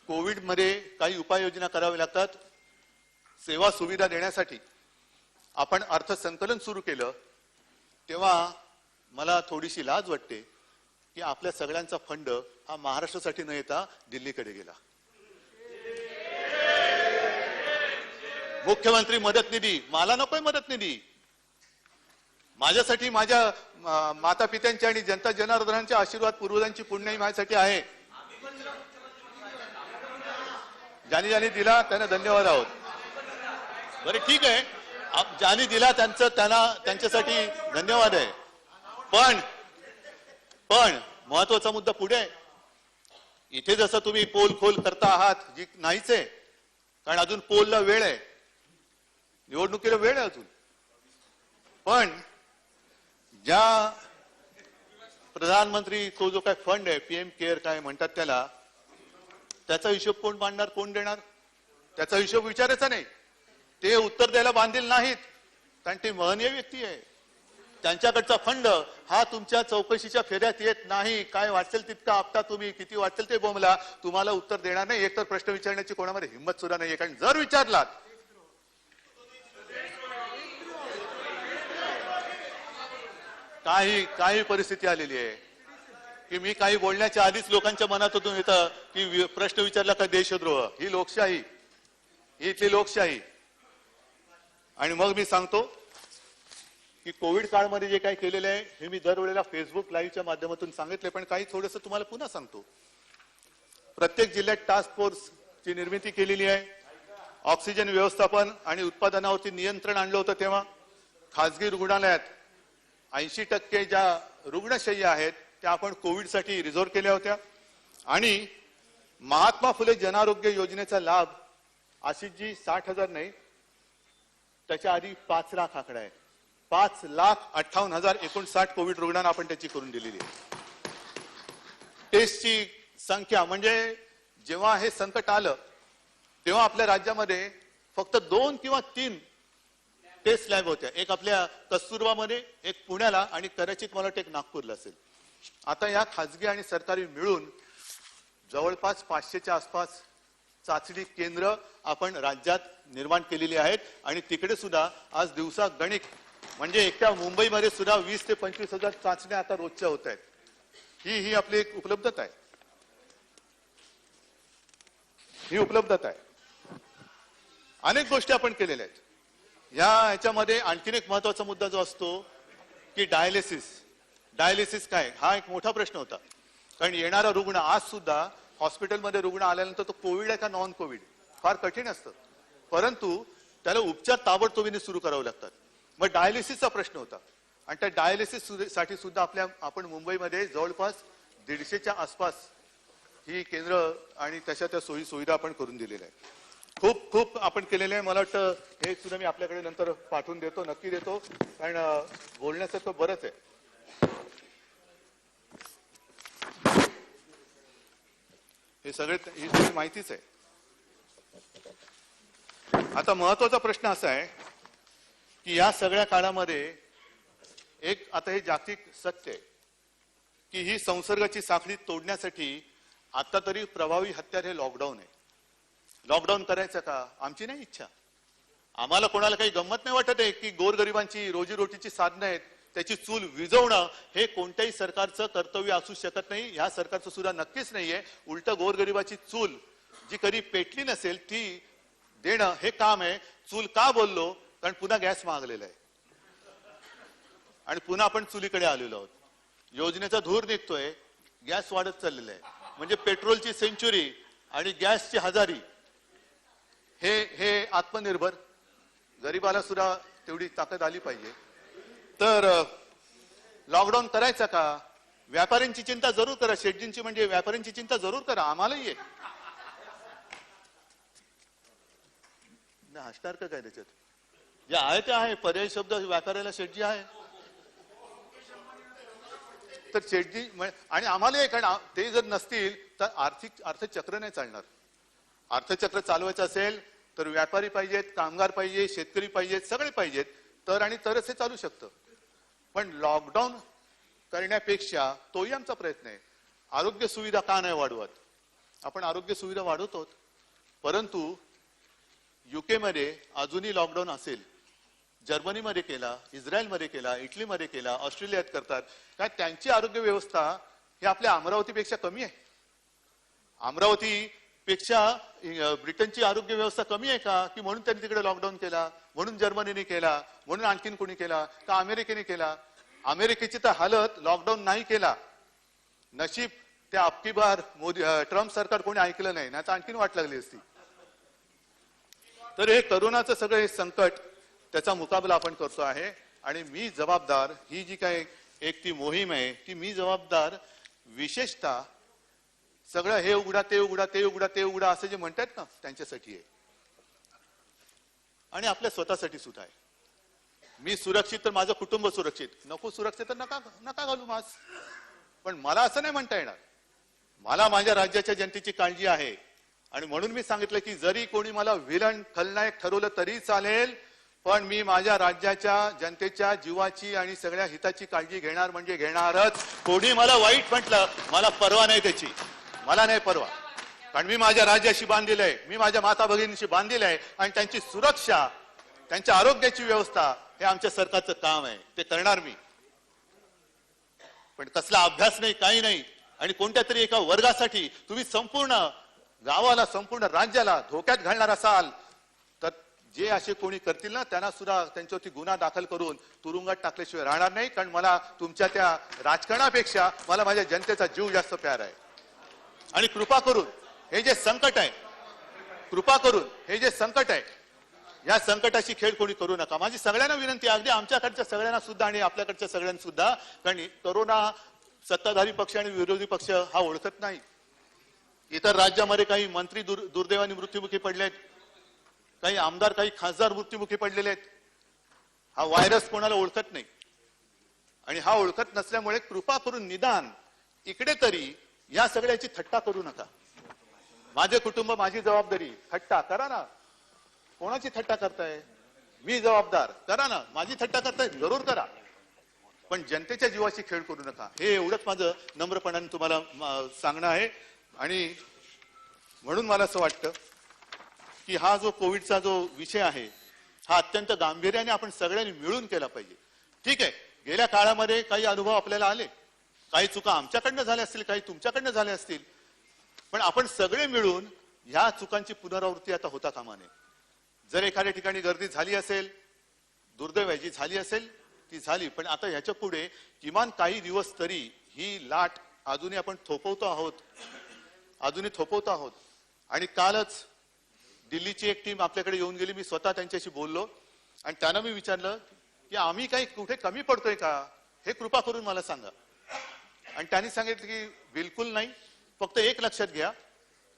कोविडमध्ये काही उपाययोजना कराव्या लागतात, सेवा सुविधा देण्यासाठी आपण अर्थसंकलन सुरू केलं, तेव्हा मला थोडीशी लाज वाटते की आपल्या सगळ्यांचा फंड हा महाराष्ट्रासाठी न येता दिल्लीकडे गेला. मुख्यमंत्री मदत निधी, मला नकोय मदत निधी. माझ्यासाठी माझ्या माता पित्यांचे आणि जनता जनार्दनांचे आशीर्वाद, पूर्वजांची पुण्याई माझ्यासाठी आहे. ज्यांनी दिला त्यांना धन्यवाद आहोत. बरे ठीक आहे, ज्यांनी दिला त्यांच्यासाठी धन्यवाद आहे. पण महत्वाचा मुद्दा पुढे आहे. इथे जसं तुम्ही पोल खोल करता आहात, जी नाहीच आहे, कारण अजून पोलला वेळ आहे, निवडणुकीला वेळ आहे अजून. पण ज्या प्रधानमंत्री तो जो काय फंड आहे, पीएम केअर काय म्हणतात त्याला, त्याचा हिशोब कोण मांडणार, कोण देणार, त्याचा हिशोब विचारायचा नाही. ते उत्तर द्यायला बांधील नाहीत, कारण ते महनीय व्यक्ती आहे. त्यांच्याकडचा फंड हा तुमच्या चौकशीच्या फेऱ्यात येत नाही. काय वाटेल तितका आपटा तुम्ही, किती वाटेल ते बोंबला, तुम्हाला उत्तर देणार नाही. एकतर प्रश्न विचारण्याची कोणामध्ये हिंमत सुद्धा नाहीये. कारण जर विचारलात काही परिस्थिती आलेली आहे की मी काही बोलण्याच्या आधीच लोकांच्या मनातून येतं की प्रश्न विचारला का देशद्रोह. ही लोकशाही, ही इथली लोकशाही. आणि मग मी सांगतो की कोविड काळामध्ये जे काही केलेलं आहे हे मी दरवेळेला फेसबुक लाईव्हच्या माध्यमातून सांगितले, पण काही थोडंसं तुम्हाला पुन्हा सांगतो. प्रत्येक जिल्ह्यात टास्क फोर्सची निर्मिती केलेली आहे. ऑक्सिजन व्यवस्थापन आणि उत्पादनावरती नियंत्रण आणलं होतं. तेव्हा खासगी रुग्णालयात 80% ज्या रुग्णशय्या आहेत त्या आपण कोविडसाठी रिझर्व्ह केल्या होत्या. आणि महात्मा फुले जनआरोग्य योजनेचा लाभ आशिषजी 60,000 नाही, त्याच्या आधी 5 लाख आकडा आहे. 5,58,059 कोविड रुग्णांना आपण त्याची करून दिलेली आहे. टेस्टची संख्या म्हणजे जेव्हा हे संकट आलं तेव्हा आपल्या राज्यामध्ये फक्त 2 किंवा 3 टेस्ट लॅब होत्या. एक आपल्या कस्तुरबामध्ये, एक पुण्याला आणि कदाचित मला वाटतं एक नागपूरला असेल. आता या खासगी आणि सरकारी मिळून जवळपास 500च्या आसपास चाचणी केंद्र आपण राज्यात निर्माण केलेली आहेत. आणि तिकडे सुद्धा आज दिवसा गणिक म्हणजे एकट्या मुंबईमध्ये सुद्धा 20 ते 25,000 चाचण्या आता रोजच्या होत आहेत. ही आपली एक उपलब्धता आहे. ही उपलब्धता आहे. अनेक गोष्टी आपण केलेल्या आहेत. ह्याच्यामध्ये आणखीन एक महत्वाचा मुद्दा जो असतो की डायलिसिस काय, हा एक मोठा प्रश्न होता. कारण येणारा रुग्ण आज सुद्धा हॉस्पिटलमध्ये रुग्ण आल्यानंतर तो कोविड आहे का नॉन कोविड फार कठीण असतं, परंतु त्याला उपचार ताबडतोबीने सुरू करावे लागतात. मग डायलिसिसचा प्रश्न होता आणि त्या डायलिसिस साठी सुद्धा आपण मुंबईमध्ये जवळपास 150च्या आसपास ही केंद्र आणि त्या सोयी सुविधा आपण करून दिलेल्या आहेत. खूप आपण केलेलं आहे. मला वाटतं हे सुद्धा मी आपल्याकडे नंतर पाठवून देतो, नक्की देतो, कारण बोलण्यासारखं बरंच आहे. ही सगळी माहितीच आहे. आता महत्वाचा प्रश्न असा आहे की या सगळ्या काळामध्ये एक आता हे जागतिक सत्य आहे की ही संसर्गाची साखळी तोडण्यासाठी आता तरी प्रभावी हत्यार हे लॉकडाऊन आहे. लॉकडाऊन करायचं का आमची नाही इच्छा. आम्हाला कोणाला काही गंमत नाही वाटत आहे की गोरगरिबांची रोजीरोटीची साधनं आहेत त्याची चूल विझवणं हे कोणत्याही सरकारचं कर्तव्य असू शकत नाही. ह्या सरकारचं सुद्धा नक्कीच नाहीये. उलट गोरगरिबाची चूल जी कधी पेटली नसेल ती देणं हे काम आहे. चूल का बोललो, कारण पुन्हा गॅस मागलेला आहे आणि पुन्हा आपण चुलीकडे आलेलो आहोत. योजनेचा धूर निघतोय, गॅस वाढत चाललेला आहे. म्हणजे पेट्रोलची सेंचुरी आणि गॅसची हजारी. हे आत्मनिर्भर गरीबाला सुद्धा तेवढी ताकद आली पाहिजे. तर लॉकडाऊन करायचा का? व्यापाऱ्यांची चिंता जरूर करा. शेटजींची म्हणजे व्यापाऱ्यांची चिंता जरूर करा. आम्हालाही आहे. हसणार का काय त्याच्यात? जे आहे ते आहे. पर्यायी शब्द व्यापाऱ्याला शेटजी आहे तर शेटजी आणि आम्हाला कारण ते जर नसतील तर अर्थचक्र नाही चालणार. अर्थचक्र चालवायचं असेल तर व्यापारी पाहिजेत, कामगार पाहिजे, शेतकरी पाहिजेत, सगळे पाहिजेत तरच हे चालू शकतं. पण लॉकडाऊन करण्यापेक्षा तोही आमचा प्रयत्न आहे. आरोग्य सुविधा का नाही वाढवत? आपण आरोग्य सुविधा वाढवतो, परंतु युके मध्ये अजूनही लॉकडाऊन असेल. जर्मनीमध्ये केला, इस्रायलमध्ये केला, इटलीमध्ये केला, ऑस्ट्रेलियात करतात. काय त्यांची आरोग्य व्यवस्था ही आपल्या अमरावतीपेक्षा कमी आहे? अमरावतीपेक्षा ब्रिटनची आरोग्य व्यवस्था कमी आहे का? की म्हणून त्यांनी तिकडे लॉकडाऊन केला, म्हणून जर्मनीने केला, म्हणून आणखीन कोणी केला का अमेरिकेने केला? अमेरिकेची तर हालत लॉकडाऊन नाही केला. नशीब त्या अबकी बार ट्रम्प सरकार कोणी ऐकलं नाही, तर आणखीन वाट लागली असती. तर हे करोनाचं सगळं हे संकट त्याचा मुकाबला आपण करतो आहे आणि मी जबाबदार. ही जी काही एक ती मोहीम आहे ती मी जबाबदार. विशेषतः सगळं हे उघडा ते उघडा ते उघडा ते उघडा असं जे म्हणतात ना त्यांच्यासाठी आहे आणि आपल्या स्वतःसाठी सुद्धा आहे. मी सुरक्षित तर माझं कुटुंब सुरक्षित. नको सुरक्षित तर नका घालू मास्क. पण मला असं नाही म्हणता येणार. मला माझ्या राज्याच्या जनतेची काळजी आहे आणि म्हणून मी सांगितलं की जरी कोणी मला विलन खलनायक ठरवलं तरी चालेल, पण मी माझ्या राज्याच्या जनतेच्या जीवाची आणि सगळ्या हिताची काळजी घेणार म्हणजे घेणारच. कोणी मला वाईट म्हटलं मला परवा नाही त्याची, मला नाही परवा. कारण मी माझ्या राज्याशी बांधलेलं आहे, मी माझ्या माता भगिनीशी बांधलेलं आहे आणि त्यांची सुरक्षा, त्यांच्या आरोग्याची व्यवस्था हे आमच्या सरकारचं काम आहे. ते करणार मी. पण कसला अभ्यास नाही, काही नाही. आणि कोणत्या तरी एका वर्गासाठी तुम्ही संपूर्ण गावाला, संपूर्ण राज्याला धोक्यात घालणार असाल तर जे असे कोणी करतील ना त्यांना सुद्धा त्यांच्यावरती गुन्हा दाखल करून तुरुंगात टाकल्याशिवाय राहणार नाही. कारण मला तुमच्या त्या राजकारणापेक्षा मला माझ्या जनतेचा जीव जास्त प्यारा आहे. आणि कृपा करून हे जे संकट आहे, कृपा करून हे जे संकट आहे, या संकटाची खेळ कोणी करू नका. माझी सगळ्यांना विनंती आहे, अगदी आमच्याकडच्या सगळ्यांना सुद्धा आणि आपल्याकडच्या सगळ्यांना सुद्धा. कारण कोरोना सत्ताधारी पक्ष आणि विरोधी पक्ष हा ओळखत नाही. इतर राज्यामध्ये काही मंत्री दुर्दैवाने मृत्युमुखी पडलेत, काही आमदार काही खासदार मृत्युमुखी पडलेले आहेत. हा व्हायरस कोणाला ओळखत नाही. आणि हा ओळखत नसल्यामुळे कृपा करून निदान इकडे तरी या सगळ्याची थट्टा करू नका. माझे कुटुंब माझी जबाबदारी, थट्टा करा ना. कोणाची थट्टा करताय? मी जबाबदार, करा ना. माझी थट्टा करताय, जरूर करा, पण जनतेच्या जीवाची खेळ करू नका. हे एवढंच माझं नम्रपणाने तुम्हाला सांगणं आहे. आणि म्हणून मला असं वाटतं की हा जो कोविडचा जो विषय आहे हा अत्यंत गांभीर्याने आपण सगळ्यांनी मिळून केला पाहिजे. ठीक आहे, गेल्या काळामध्ये काही अनुभव आपल्याला आले, काही चुका आमच्याकडनं झाल्या असतील, काही तुमच्याकडनं झाल्या असतील, पण आपण सगळे मिळून ह्या चुकांची पुनरावृत्ती आता होता कामा नये. जर एखाद्या ठिकाणी गर्दी झाली असेल, दुर्दैवाची झाली असेल, ती झाली, पण आता ह्याच्या पुढे किमान काही दिवस तरी ही लाट अजूनही आपण थोपवतो आहोत. आणि कालच दिल्लीची एक टीम आपल्याकडे येऊन गेली. मी स्वतः त्यांच्याशी बोललो आणि त्यांना मी विचारलं की आम्ही काही कुठे कमी पडतोय का, हे कृपा करून मला सांगा. आणि त्यांनी सांगितलं की बिलकुल नाही, फक्त एक लक्षात घ्या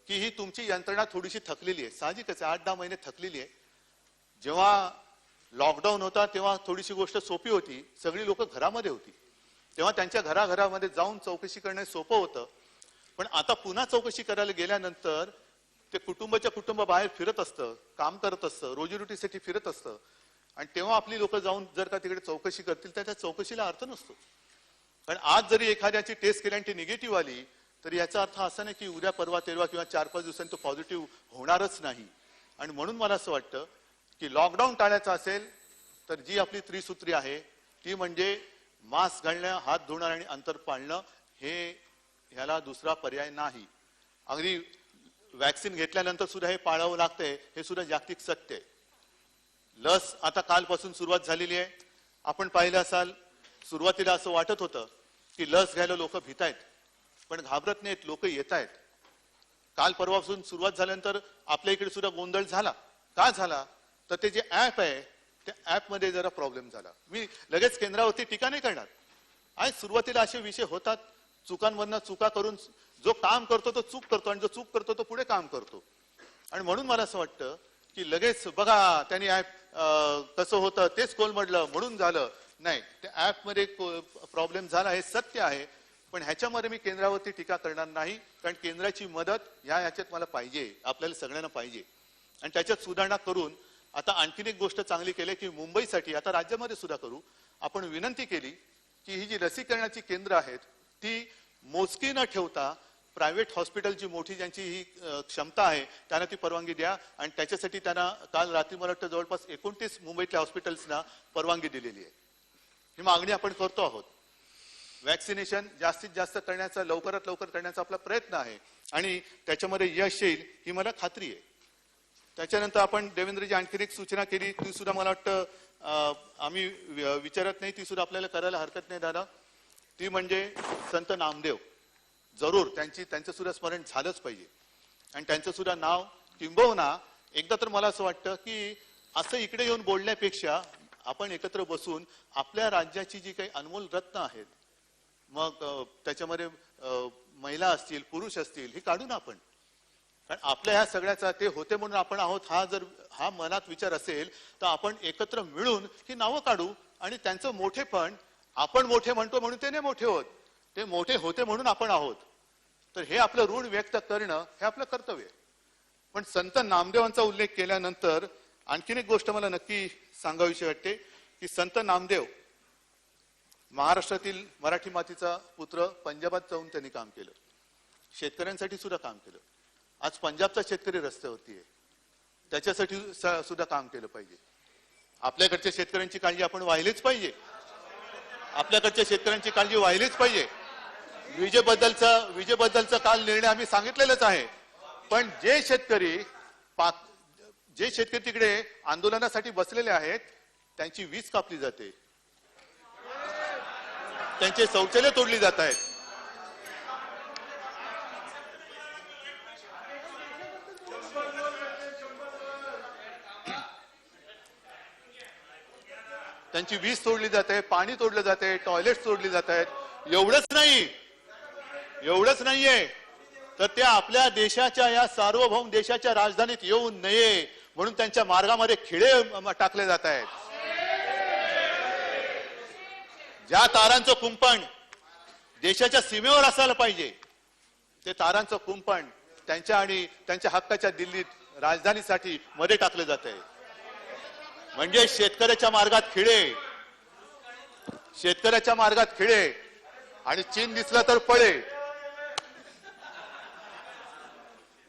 की ही तुमची यंत्रणा थोडीशी थकलेली आहे. साहजिकच 8-10 महिने थकलेली आहे. जेव्हा लॉकडाऊन होता तेव्हा थोडीशी गोष्ट सोपी होती, सगळी लोक घरामध्ये होती, तेव्हा त्यांच्या घराघरामध्ये जाऊन चौकशी करणे सोपं होतं. पण आता पुन्हा चौकशी करायला गेल्यानंतर ते कुटुंबाच्या कुटुंब बाहेर फिरत असतं, काम करत असतं, रोजीरोटीसाठी फिरत असतं. आणि तेव्हा आपली लोक जाऊन जर का तिकडे चौकशी करतील तर त्या चौकशीला अर्थ नसतो. कारण आज जरी एखाद्याची टेस्ट केली आणि ती निगेटिव्ह आली तर याचा अर्थ असा नाही की उद्या परवा तेरवा किंवा 4-5 दिवसांनी तो पॉझिटिव्ह होणारच नाही. आणि म्हणून मला असं वाटतं की लॉकडाऊन टाळायचं असेल तर जी आपली त्रिसूत्री आहे ती म्हणजे मास्क घालणं, हात धुणं आणि अंतर पाळणं, हे ह्याला दुसरा पर्याय नाही. अगदी वॅक्सिन घेतल्यानंतर सुद्धा हे पाळावं लागतंय, हे सुद्धा जागतिक सत्य आहे. लस आता कालपासून सुरुवात झालेली आहे. आपण पाहिलं असाल, सुरुवातीला असं वाटत होतं की लस घ्यायला लोक भीतायत, पण घाबरत नाहीत, लोक येत आहेत. काल परवापासून सुरुवात झाल्यानंतर आपल्या इकडे सुद्धा गोंधळ झाला. का झाला तर ते जे ऍप आहे त्या ऍपमध्ये जरा प्रॉब्लेम झाला. मी लगेच केंद्रावरती टीका नाही करणार. आज सुरुवातीला असे विषय होतात, चुकांमधनं चुका करून जो काम करतो तो चूक करतो आणि जो चूक करतो तो पुढे काम करतो. आणि म्हणून मला असं वाटतं की लगेच बघा त्यांनी ऍप कसं होतं तेच कोलमडलं म्हणून झालं नाही. त्या ऍपमध्ये प्रॉब्लेम झाला हे सत्य आहे, पण ह्याच्यामध्ये मी केंद्रावरती टीका करणार नाही. कारण केंद्राची मदत ह्याच्यात मला पाहिजे, आपल्याला सगळ्यांना पाहिजे. आणि त्याच्यात सुधारणा करून आता आणखीन एक गोष्ट चांगली केली की मुंबईसाठी आता राज्यामध्ये सुद्धा करू, आपण विनंती केली की ही जी लसीकरणाची केंद्र आहेत ती मोजकी न ठेवता प्रायव्हेट हॉस्पिटल जी मोठी ज्यांची ही क्षमता आहे त्यांना ती परवानगी द्या. आणि त्याच्यासाठी त्यांना काल रात्री मला वाटतं जवळपास 29 मुंबईतल्या हॉस्पिटल्सना परवानगी दिलेली आहे. ही मागणी आपण करतो आहोत. वॅक्सिनेशन जास्तीत जास्त करण्याचा, लवकरात लवकर करण्याचा आपला प्रयत्न आहे आणि त्याच्यामध्ये यश येईल ही मला खात्री आहे. त्याच्यानंतर आपण देवेंद्रजी आणखीन एक सूचना केली, ती सुद्धा मला वाटतं आम्ही विचारत नाही, ती सुद्धा आपल्याला करायला हरकत नाही दादा. ती म्हणजे संत नामदेव. जरूर त्यांचं सुद्धा स्मरण झालंच पाहिजे आणि त्यांचं सुद्धा नाव किंबहुना एकदा तर मला असं वाटतं की असं इकडे येऊन बोलण्यापेक्षा आपण एकत्र बसून आपल्या राज्याची जी काही अनमोल रत्न आहेत, मग त्याच्यामध्ये महिला असतील, पुरुष असतील, हे काढून आपण. कारण आपल्या ह्या सगळ्याचा ते होते म्हणून आपण आहोत हा मनात विचार असेल तर आपण एकत्र मिळून ही नावं काढू आणि त्यांचं मोठेपण, आपण मोठे म्हणतो म्हणून ते नाही मोठे होत, ते मोठे होते म्हणून आपण आहोत, तर हे आपलं ऋण व्यक्त करणं हे आपलं कर्तव्य आहे. पण संत नामदेवांचा उल्लेख केल्यानंतर आणखीन एक गोष्ट मला नक्की सांगावीशी वाटते की संत नामदेव महाराष्ट्रातील मराठी मातीचा पुत्र, पंजाबात जाऊन त्यांनी काम केलं, शेतकऱ्यांसाठी सुद्धा काम केलं. आज पंजाबचा शेतकरी रस्त्यावरती आहे, त्याच्यासाठी सुद्धा काम केलं पाहिजे. आपल्याकडच्या शेतकऱ्यांची काळजी आपण वाहिलीच पाहिजे, आपल्याकडच्या शेतकऱ्यांची काळजी वाहिलीच पाहिजे. विजेबद्दलचा काल निर्णय आम्ही सांगितलेलाच आहे, पण जे शेतकरी जे शेतकरी तिकडे आंदोलनासाठी बसलेले आहेत त्यांची वीज कापली जाते, त्यांचे शौचालय तोडली जात आहेत. त्यांची वीज तोडली जाते, पाणी तोडलं जाते, टॉयलेट तोडली जात आहेत. एवढंच नाहीये तर ते आपल्या देशाच्या या सार्वभौम देशाच्या राजधानीत येऊ नये म्हणून त्यांच्या मार्गामध्ये खिळे टाकले जात आहेत. ज्या तारांचं कुंपण देशाच्या सीमेवर असायला पाहिजे ते तारांचं कुंपण त्यांच्या आणि त्यांच्या हक्काच्या दिल्लीत राजधानीसाठी मध्ये टाकले जात आहे. म्हणजे शेतकऱ्याच्या मार्गात खिळे आणि चीन दिसला तर पळे.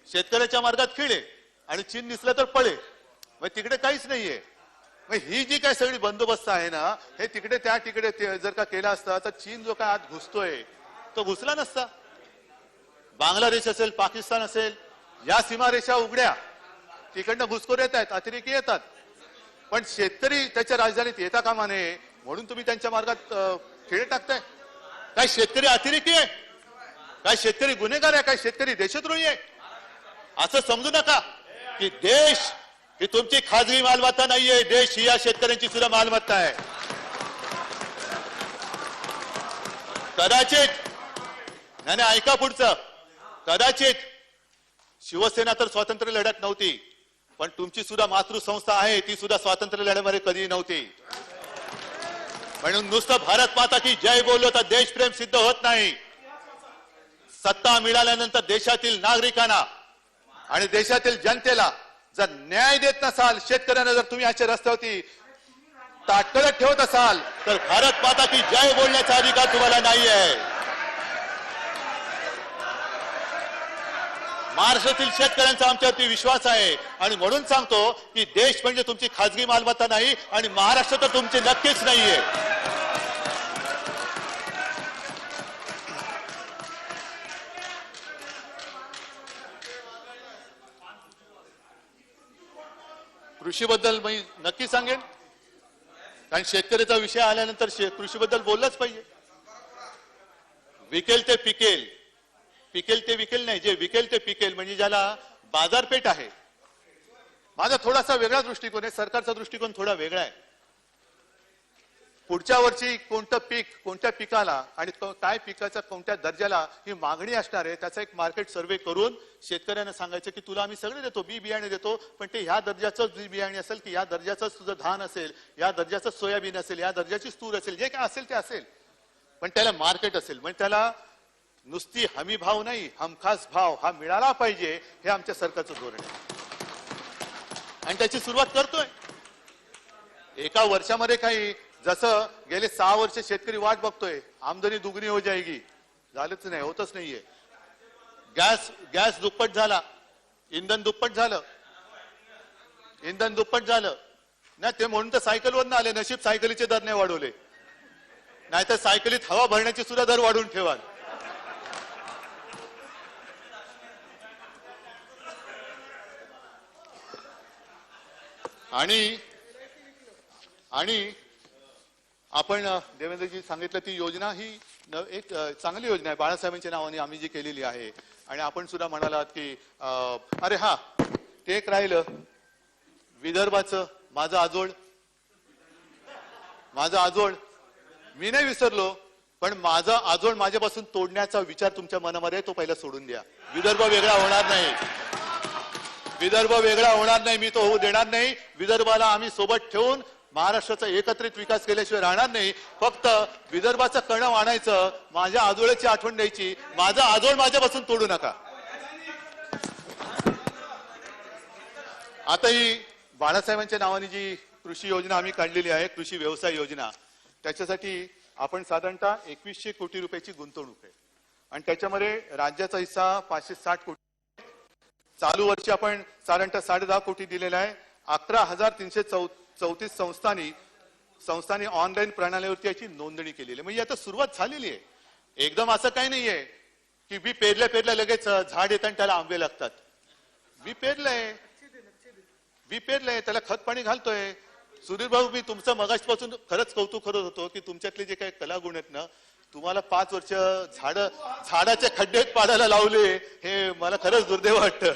शेतकऱ्याच्या मार्गात खिळे आणि चीन दिसला तर पळे. मग तिकडे काहीच नाहीये. मग ही जी काही सगळी बंदोबस्त आहे ना, हे तिकडे जर का केला असता तर चीन जो काय आत घुसतोय तो घुसला नसता. बांगलादेश असेल, पाकिस्तान असेल, या सीमारेषा उघड्या, तिकडनं घुसखोर येत आहेत, अतिरेकी येतात. पण शेतकरी त्याच्या राजधानीत येता कामा नये म्हणून तुम्ही त्यांच्या मार्गात खिळे टाकताय. काय शेतकरी अतिरेकी आहे? काय शेतकरी गुन्हेगार आहे? काय शेतकरी देशद्रोही आहे? असं समजू नका की देश ही तुमची खाजगी मालमत्ता नाहीये. देश ही या शेतकऱ्यांची सुद्धा मालमत्ता आहे. कदाचित नाही ऐका पुढचं, कदाचित शिवसेना तर स्वातंत्र्य लढ्यात नव्हती, पण तुमची सुद्धा मातृसंस्था आहे ती सुद्धा स्वातंत्र्य लढ्यामध्ये कधी नव्हती. म्हणून नुसतं भारत माता की जय बोललो तर देशप्रेम सिद्ध होत नाही. सत्ता मिळाल्यानंतर देशातील नागरिकांना आणि देशातील जनतेला जर न्याय देत नसाल, शेतकऱ्यांना जर तुम्ही अशा रस्त्यावरती ताटकळत ठेवत असाल तर भारत माता की जय बोलण्याचा अधिकार तुम्हाला नाही आहे. महाराष्ट्रातील शेतकऱ्यांचा आमच्यावरती विश्वास आहे आणि म्हणून सांगतो की देश म्हणजे तुमची खाजगी मालमत्ता नाही आणि महाराष्ट्र तर तुमचे नक्कीच नाहीये. कृषीबद्दल मी नक्की सांगेन, कारण शेतकऱ्याचा विषय आल्यानंतर कृषीबद्दल बोललंच पाहिजे. विकेल ते पिकेल, पिकेल ते विकेल नाही, जे विकेल ते पिकेल म्हणजे ज्याला बाजारपेठ आहे. माझा थोडासा वेगळा दृष्टिकोन आहे, सरकारचा दृष्टिकोन थोडा वेगळा आहे. पुढच्या वर्षी कोणतं पीक, कोणत्या पिकाला आणि काय पिकाच्या कोणत्या दर्जाला ही मागणी असणार आहे त्याचा एक मार्केट सर्व्हे करून शेतकऱ्यांना सांगायचं की तुला आम्ही सगळे देतो, बियाणे देतो, पण ते ह्या दर्जाचंच बियाणे असेल की या दर्जाचंच तुझं धान असेल, या दर्जाचंच सोयाबीन असेल, या दर्जाची तूर असेल, जे काय असेल ते असेल, पण त्याला मार्केट असेल. म्हणजे त्याला नुसती हमी भाव नाही, हमखास भाव हा मिळाला पाहिजे, हे आमच्या सरकारचं धोरण आहे आणि त्याची सुरुवात करतोय. एका वर्षामध्ये काही जसं गेले 6 वर्ष शेतकरी वाट बघतोय आमदनी दुगणी हो जाएगी, झालंच नाही, होतच नाहीये. गॅस दुप्पट झाला, इंधन दुप्पट झालं ना, ते म्हणून तर सायकलवरनं आले. नशीब सायकलीचे दर नाही वाढवले, नाहीतर सायकलीत हवा भरण्याचे सुद्धा दर वाढवून ठेवाल. आणि आपण देवेंद्रजी सांगितलं ती योजना ही एक चांगली योजना आहे, बाळासाहेबांच्या नावाने आम्ही जी केलेली आहे. आणि आपण सुद्धा म्हणालात की अरे हा ते एक राहिलं विदर्भाचं माझं आजोळ मी नाही विसरलो, पण माझं आजोळ माझ्यापासून तोडण्याचा विचार तुमच्या मनामध्ये तो पहिला सोडून द्या. विदर्भ वेगळा होणार नाही, मी तो होऊ देणार नाही. विदर्भाला आम्ही सोबत ठेवून महाराष्ट्राचा एकत्रित विकास केल्याशिवाय राहणार नाही. फक्त विदर्भाचं कणव आणायचं, माझ्या आजोळ्याची आठवण द्यायची, माझा आजोळ माझ्यापासून तोडू नका. आता ही बाळासाहेबांच्या नावाने जी कृषी योजना आम्ही काढलेली आहे, कृषी व्यवसाय योजना, त्याच्यासाठी आपण साधारणतः 2100 कोटी रुपयाची गुंतवणूक आहे आणि त्याच्यामध्ये राज्याचा हिस्सा 560 कोटी. चालू वर्षी आपण साधारणतः 10.5 कोटी दिलेला आहे. 11,334 संस्थांनी ऑनलाईन प्रणालीवरती याची नोंदणी केलेली आहे. म्हणजे आता सुरुवात झालेली आहे. एकदम असं काही नाहीये की बी पेरल्या लगेच झाड येतं आणि त्याला आंबे लागतात. बी पेरलंय, बी पेरलंय, त्याला खत पाणी घालतोय. सुधीर भाऊ, मी तुमचं मगाचपासून खरंच कौतुक करत होतो की तुमच्यातले जे काही कलागुण आहेत ना, तुम्हाला 5 वर्ष झाडाचे खड्डे पाडायला लावले, हे मला खरंच दुर्दैव वाटतं.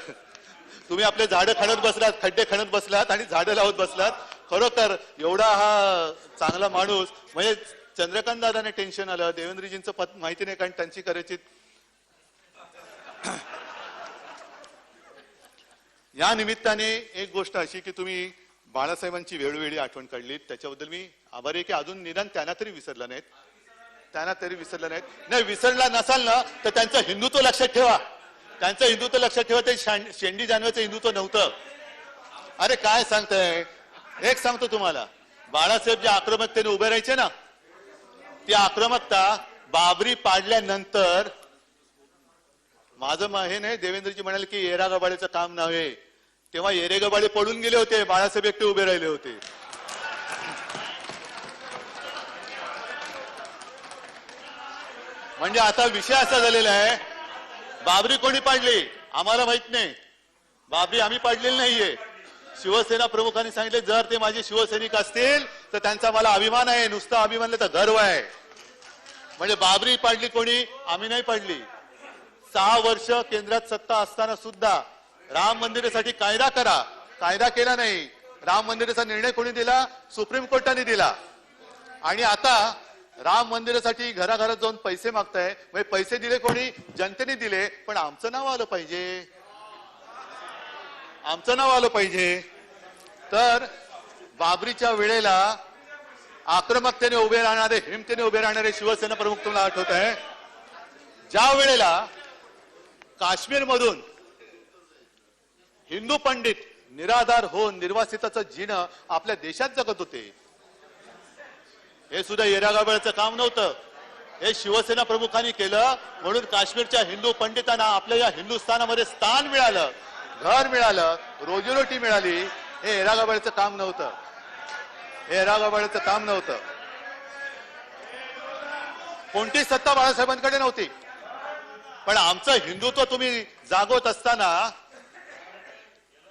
तुम्ही आपले झाडं खणत बसलात, खड्डे खणत बसलात आणि झाडं लावत बसलात. खरोखर एवढा हा चांगला माणूस, म्हणजे चंद्रकांत दादाने टेन्शन आलं, देवेंद्रजींचं पद माहिती नाही कारण त्यांची करायची. या निमित्ताने एक गोष्ट अशी की तुम्ही बाळासाहेबांची वेळोवेळी आठवण काढली, त्याच्याबद्दल मी आभारी आहे की अजून निदान त्यांना तरी विसरलं नाहीत. नाही, विसरला नसाल ना तर त्यांचं हिंदुत्व लक्षात ठेवा. त्यांचं हिंदुत्व लक्षात ठेवा. ते शेंडी जानवेचं हिंदुत्व नव्हतं. अरे काय सांगताय, एक सांगतो तुम्हाला, बाळासाहेब जे आक्रमकतेने उभे राहायचे ना, ती आक्रमकता बाबरी पाडल्यानंतर माझं हे नाही, देवेंद्रजी म्हणाले की येरागबाळेचं काम नव्हे, तेव्हा येरेगबाळे पडून गेले होते, बाळासाहेब एकटे उभे राहिले होते. म्हणजे आता विषय असा झालेला आहे, बाबरी कोणी पाडली आम्हाला माहित नाही, बाबरी आम्ही पाडलेली नाहीये. शिवसेना प्रमुखांनी सांगितले जर ते माझे शिवसैनिक असतील तर त्यांचा मला अभिमान आहे, नुसता अभिमान तर गर्व आहे. म्हणजे बाबरी पाडली कोणी, आम्ही नाही पाडली. 6 वर्ष केंद्रात सत्ता असताना सुद्धा राम मंदिरासाठी कायदा करा, कायदा केला नाही. राम मंदिराचा निर्णय कोणी दिला, सुप्रीम कोर्टाने दिला. आणि आता राम मंदिरासाठी घराघरात जाऊन पैसे मागताय, म्हणजे पैसे दिले कोणी, जनतेने दिले, पण आमचं नाव आलं पाहिजे, आमचं नाव आलं पाहिजे. तर बाबरीच्या वेळेला आक्रमकतेने उभे राहणारे, हिमतेने उभे राहणारे शिवसेना प्रमुख तुम्हाला आठवत आहे. ज्या वेळेला काश्मीरमधून हिंदू पंडित निराधार होऊन निर्वासिताचं जीणं आपल्या देशात जगत होते, हे सुद्धा येरागबाळेचं काम नव्हतं, हे शिवसेना प्रमुखांनी केलं. म्हणून काश्मीरच्या हिंदू पंडितांना आपल्या या हिंदुस्थानामध्ये स्थान मिळालं, घर मिळालं, रोजीरोटी मिळाली. हे येरागबाळेचं काम नव्हतं, हे येरागबाळेचं काम नव्हतं. कोणतीच सत्ता बाळासाहेबांकडे नव्हती, पण आमचं हिंदुत्व तुम्ही जागवत असताना,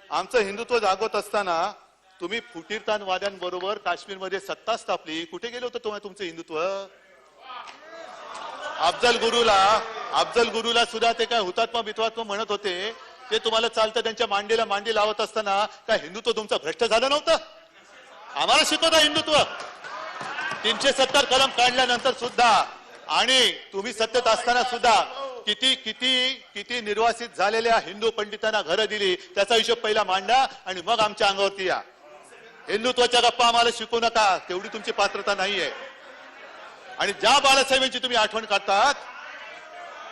आमचं हिंदुत्व जागवत असताना तुम्ही फुटीरतावाद्यांबरोबर काश्मीरमध्ये सत्ता स्थापली. कुठे गेलो होतं तुम्हाला तुमचं हिंदुत्व? अफजल गुरुला सुद्धा ते काय हुतात्मा बित्वात्मा म्हणत होते, ते तुम्हाला चालतं. त्यांच्या मांडीला मांडी लावत असताना काय हिंदुत्व तुमचं भ्रष्ट झालं नव्हतं? आम्हाला शिकवता हिंदुत्व. 370 कलम काढल्यानंतर सुद्धा आणि तुम्ही सत्तेत असताना सुद्धा किती किती किती निर्वासित झालेल्या हिंदू पंडितांना घरं दिली, त्याचा हिशोब पहिला मांडा आणि मग आमच्या अंगावरती या. हिंदुत्वाच्या गप्पा आम्हाला शिकू नका, तेवढी तुमची पात्रता नाहीये. आणि ज्या बाळासाहेबांची तुम्ही आठवण काढतात,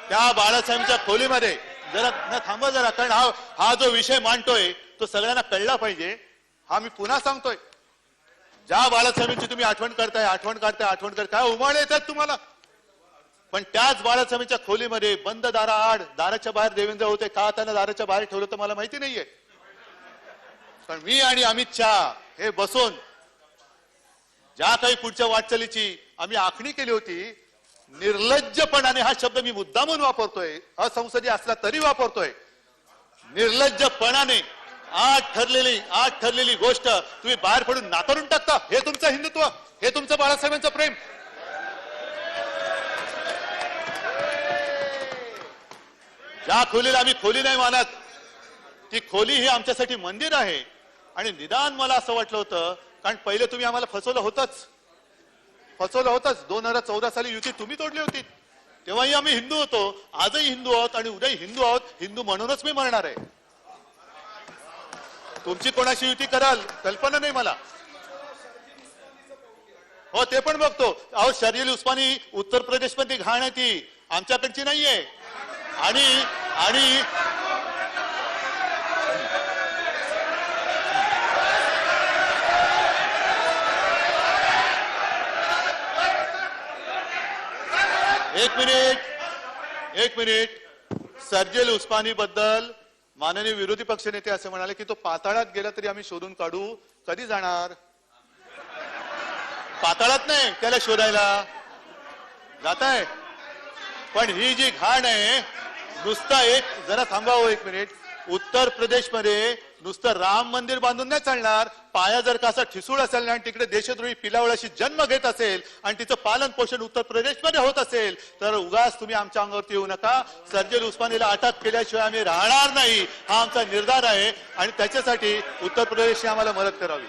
त्या बाळासाहेबांच्या खोलीमध्ये जरा थांबा जरा, कारण हा जो विषय मांडतोय तो सगळ्यांना कळला पाहिजे. हा मी पुन्हा सांगतोय, ज्या बाळासाहेबांची तुम्ही आठवण करताय, काय उमाळे येतात तुम्हाला. पण त्याच बाळासाहेबांच्या खोलीमध्ये बंद दाराआड, दाराच्या बाहेर देवेंद्र होते, का त्यांना दाराच्या बाहेर ठेवलं तर मला माहिती नाहीये. पण मी आणि अमित शहा हे बसून ज्या काही पुढच्या वाटचालीची आम्ही आखणी केली होती, निर्लज्जपणाने, हा शब्द मी मुद्दामून वापरतोय, असंसदीय असला तरी वापरतोय, निर्लज्जपणाने आठ ठरलेली गोष्ट तुम्ही बाहेर पडून नाकारून टाकता. हे तुमचं हिंदुत्व, हे तुमचं बाळासाहेबांचं प्रेम. ज्या खोलीला आम्ही खोली नाही मानत, ती खोली ही आमच्यासाठी मंदिर आहे. आणि निदान मला असं वाटलं होतं, कारण पहिले तुम्ही आम्हाला फसवलं होतच. 2014 साली युती तुम्ही तोडली होती, तेव्हाही आम्ही हिंदू होतो, आजही हिंदू आहोत आणि उद्याही हिंदू आहोत. हिंदू म्हणूनच मी मरणार आहे. तुमची कोणाशी युती कराल कल्पना नाही मला. हो, ते पण बघतो. अहो, शर्जील उस्मानी उत्तर प्रदेश मध्ये घाण आहे, ती आमच्याकडची नाहीये. आणि एक मिनिट शर्जील उस्मानी बद्दल माननीय विरोधी पक्षनेते असे म्हणाले की तो पाताळात गेला तरी आम्ही शोधून काढू. कधी जाणार? पाताळात नाही, त्याला शोधायला जाताय. पण ही जी घाण आहे, नुसता एक जरा थांबावं एक मिनिट, उत्तर प्रदेशमध्ये नुसतं राम मंदिर बांधून नाही चालणार. पाया जर का असा ठिसूळ असेल आणि तिकडे देशद्रोही पिलावळाशी जन्म घेत असेल आणि तिचं पालन पोषण उत्तर प्रदेशमध्ये होत असेल तर उगाच तुम्ही आमच्या अंगावरती येऊ नका. सर्जेल उस्मानीला अटक केल्याशिवाय आम्ही राहणार नाही, हा आमचा निर्धार आहे. आणि त्याच्यासाठी उत्तर प्रदेशने आम्हाला मदत करावी.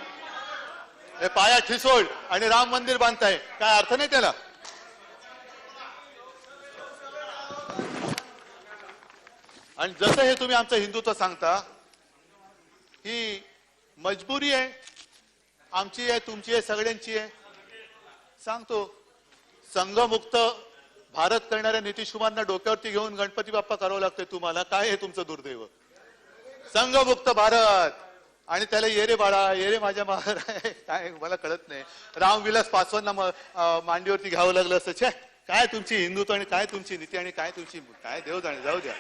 हे पाया ठिसूळ आणि राम मंदिर बांधताय, काय अर्थ नाही त्याला. आणि जसं हे तुम्ही आमचं हिंदुत्व सांगता, ही मजबुरी आहे, आमची आहे, तुमची आहे, सगळ्यांची आहे. सांगतो, संघमुक्त भारत करणाऱ्या नितीश कुमारना डोक्यावरती घेऊन गणपती बाप्पा करावं लागतंय तुम्हाला. काय हे तुमचं दुर्दैव. संघमुक्त भारत आणि त्याला येरे बाळा, येरे माझ्या महार आहे, काय मला कळत नाही. रामविलास पासवानला मांडीवरती घ्यावं लागलं असं. छे, काय तुमची हिंदुत्व आणि काय तुमची नीती आणि काय तुमची काय देव जाणे. जाऊ द्या.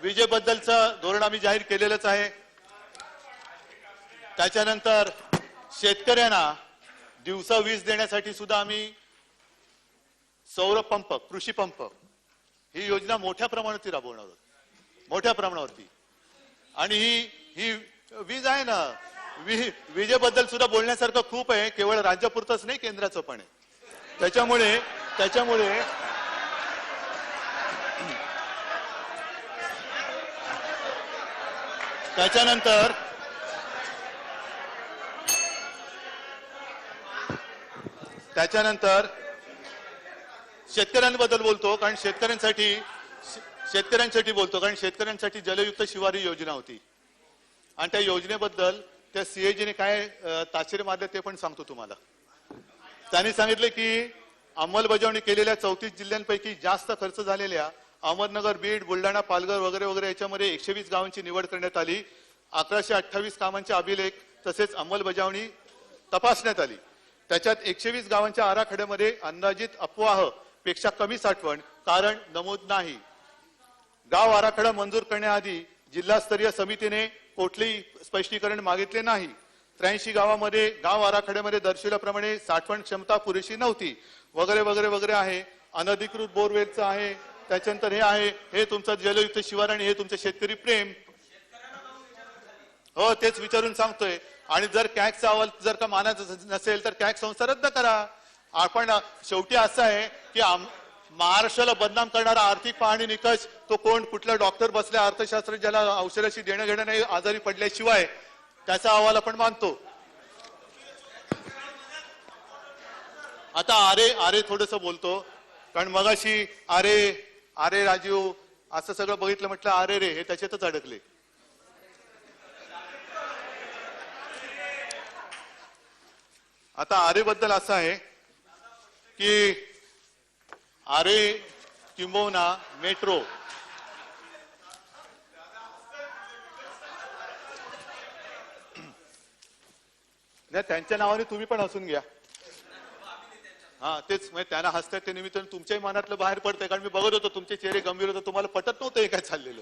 विजेबद्दलचं धोरण आम्ही जाहीर केलेलंच आहे. त्याच्यानंतर शेतकऱ्यांना दिवसा वीज देण्यासाठी सुद्धा आम्ही सौर पंप, कृषी पंप ही योजना मोठ्या प्रमाणावरती राबवणार आहोत. मोठ्या प्रमाणावरती. आणि ही वीज आहे ना, विजेबद्दल सुद्धा बोलण्यासारखं खूप आहे. केवळ राज्यापुरतंच नाही, केंद्राचं पण आहे. त्याच्यामुळे त्याच्यानंतर शेतकऱ्यांबद्दल बोलतो, कारण शेतकऱ्यांसाठी बोलतो, कारण शेतकऱ्यांसाठी जलयुक्त शिवारी योजना होती. आणि त्या योजनेबद्दल त्या सीएजीने काय ताशेरे मारले ते पण सांगतो तुम्हाला. त्यांनी सांगितले की अंमलबजावणी केलेल्या 34 जिल्ह्यांपैकी जास्त खर्च झालेल्या अहमदनगर, बीड, बुलढाणा, पालघर वगैरे वगैरे याच्यामध्ये 120 गावांची निवड करण्यात आली. 1128 कामांचे अभिलेख तसेच अंमलबजावणी तपासण्यात आली. त्याच्यात 120 गावांच्या आराखड्यामध्ये अंदाजित अफवाह पेक्षा कमी साठवण कारण नमूद नाही. गाव आराखडा मंजूर करण्याआधी जिल्हास्तरीय समितीने कुठलेही स्पष्टीकरण मागितले नाही. 83 गावामध्ये गाव आराखड्यामध्ये दर्शविल्याप्रमाणे साठवण क्षमता पुरेशी नव्हती वगैरे वगैरे वगैरे आहे. अनधिकृत बोरवेलचं आहे. त्याच्यानंतर हे आहे, हे तुमचं जलयुक्त शिवार आणि हे तुमचं शेतकरी प्रेम. हो, तेच विचारून सांगतोय. आणि जर कॅगचा अहवाल जर का मानायचं नसेल तर कॅग संस्था रद्द करा. आपण शेवटी असं आहे की महाराष्ट्राला बदनाम करणारा आर्थिक पाहणी निकष तो कोण, कुठला डॉक्टर बसल्या अर्थशास्त्र ज्याला औषधाशी देणं घेणं नाही, आजारी पडल्याशिवाय त्याचा अहवाल आपण मानतो. आता आरे थोडस बोलतो, कारण मगाशी आरे राजीव असं सगळं बघितलं, म्हटलं अरे रे, हे त्याच्यातच अडकले. आता आरे बद्दल असं आहे की आरे किंबहुना मेट्रो त्यांच्या नावाने तुम्ही पण हसून घ्या. हा, तेच म्हणजे त्यांना हसतात ते निमित्ताने तुमच्याही मनातलं बाहेर पडतंय, कारण मी बघत होतो तुमचे चेहरे गंभीर होते, तुम्हाला पटत नव्हतं हे काय चाललेलं.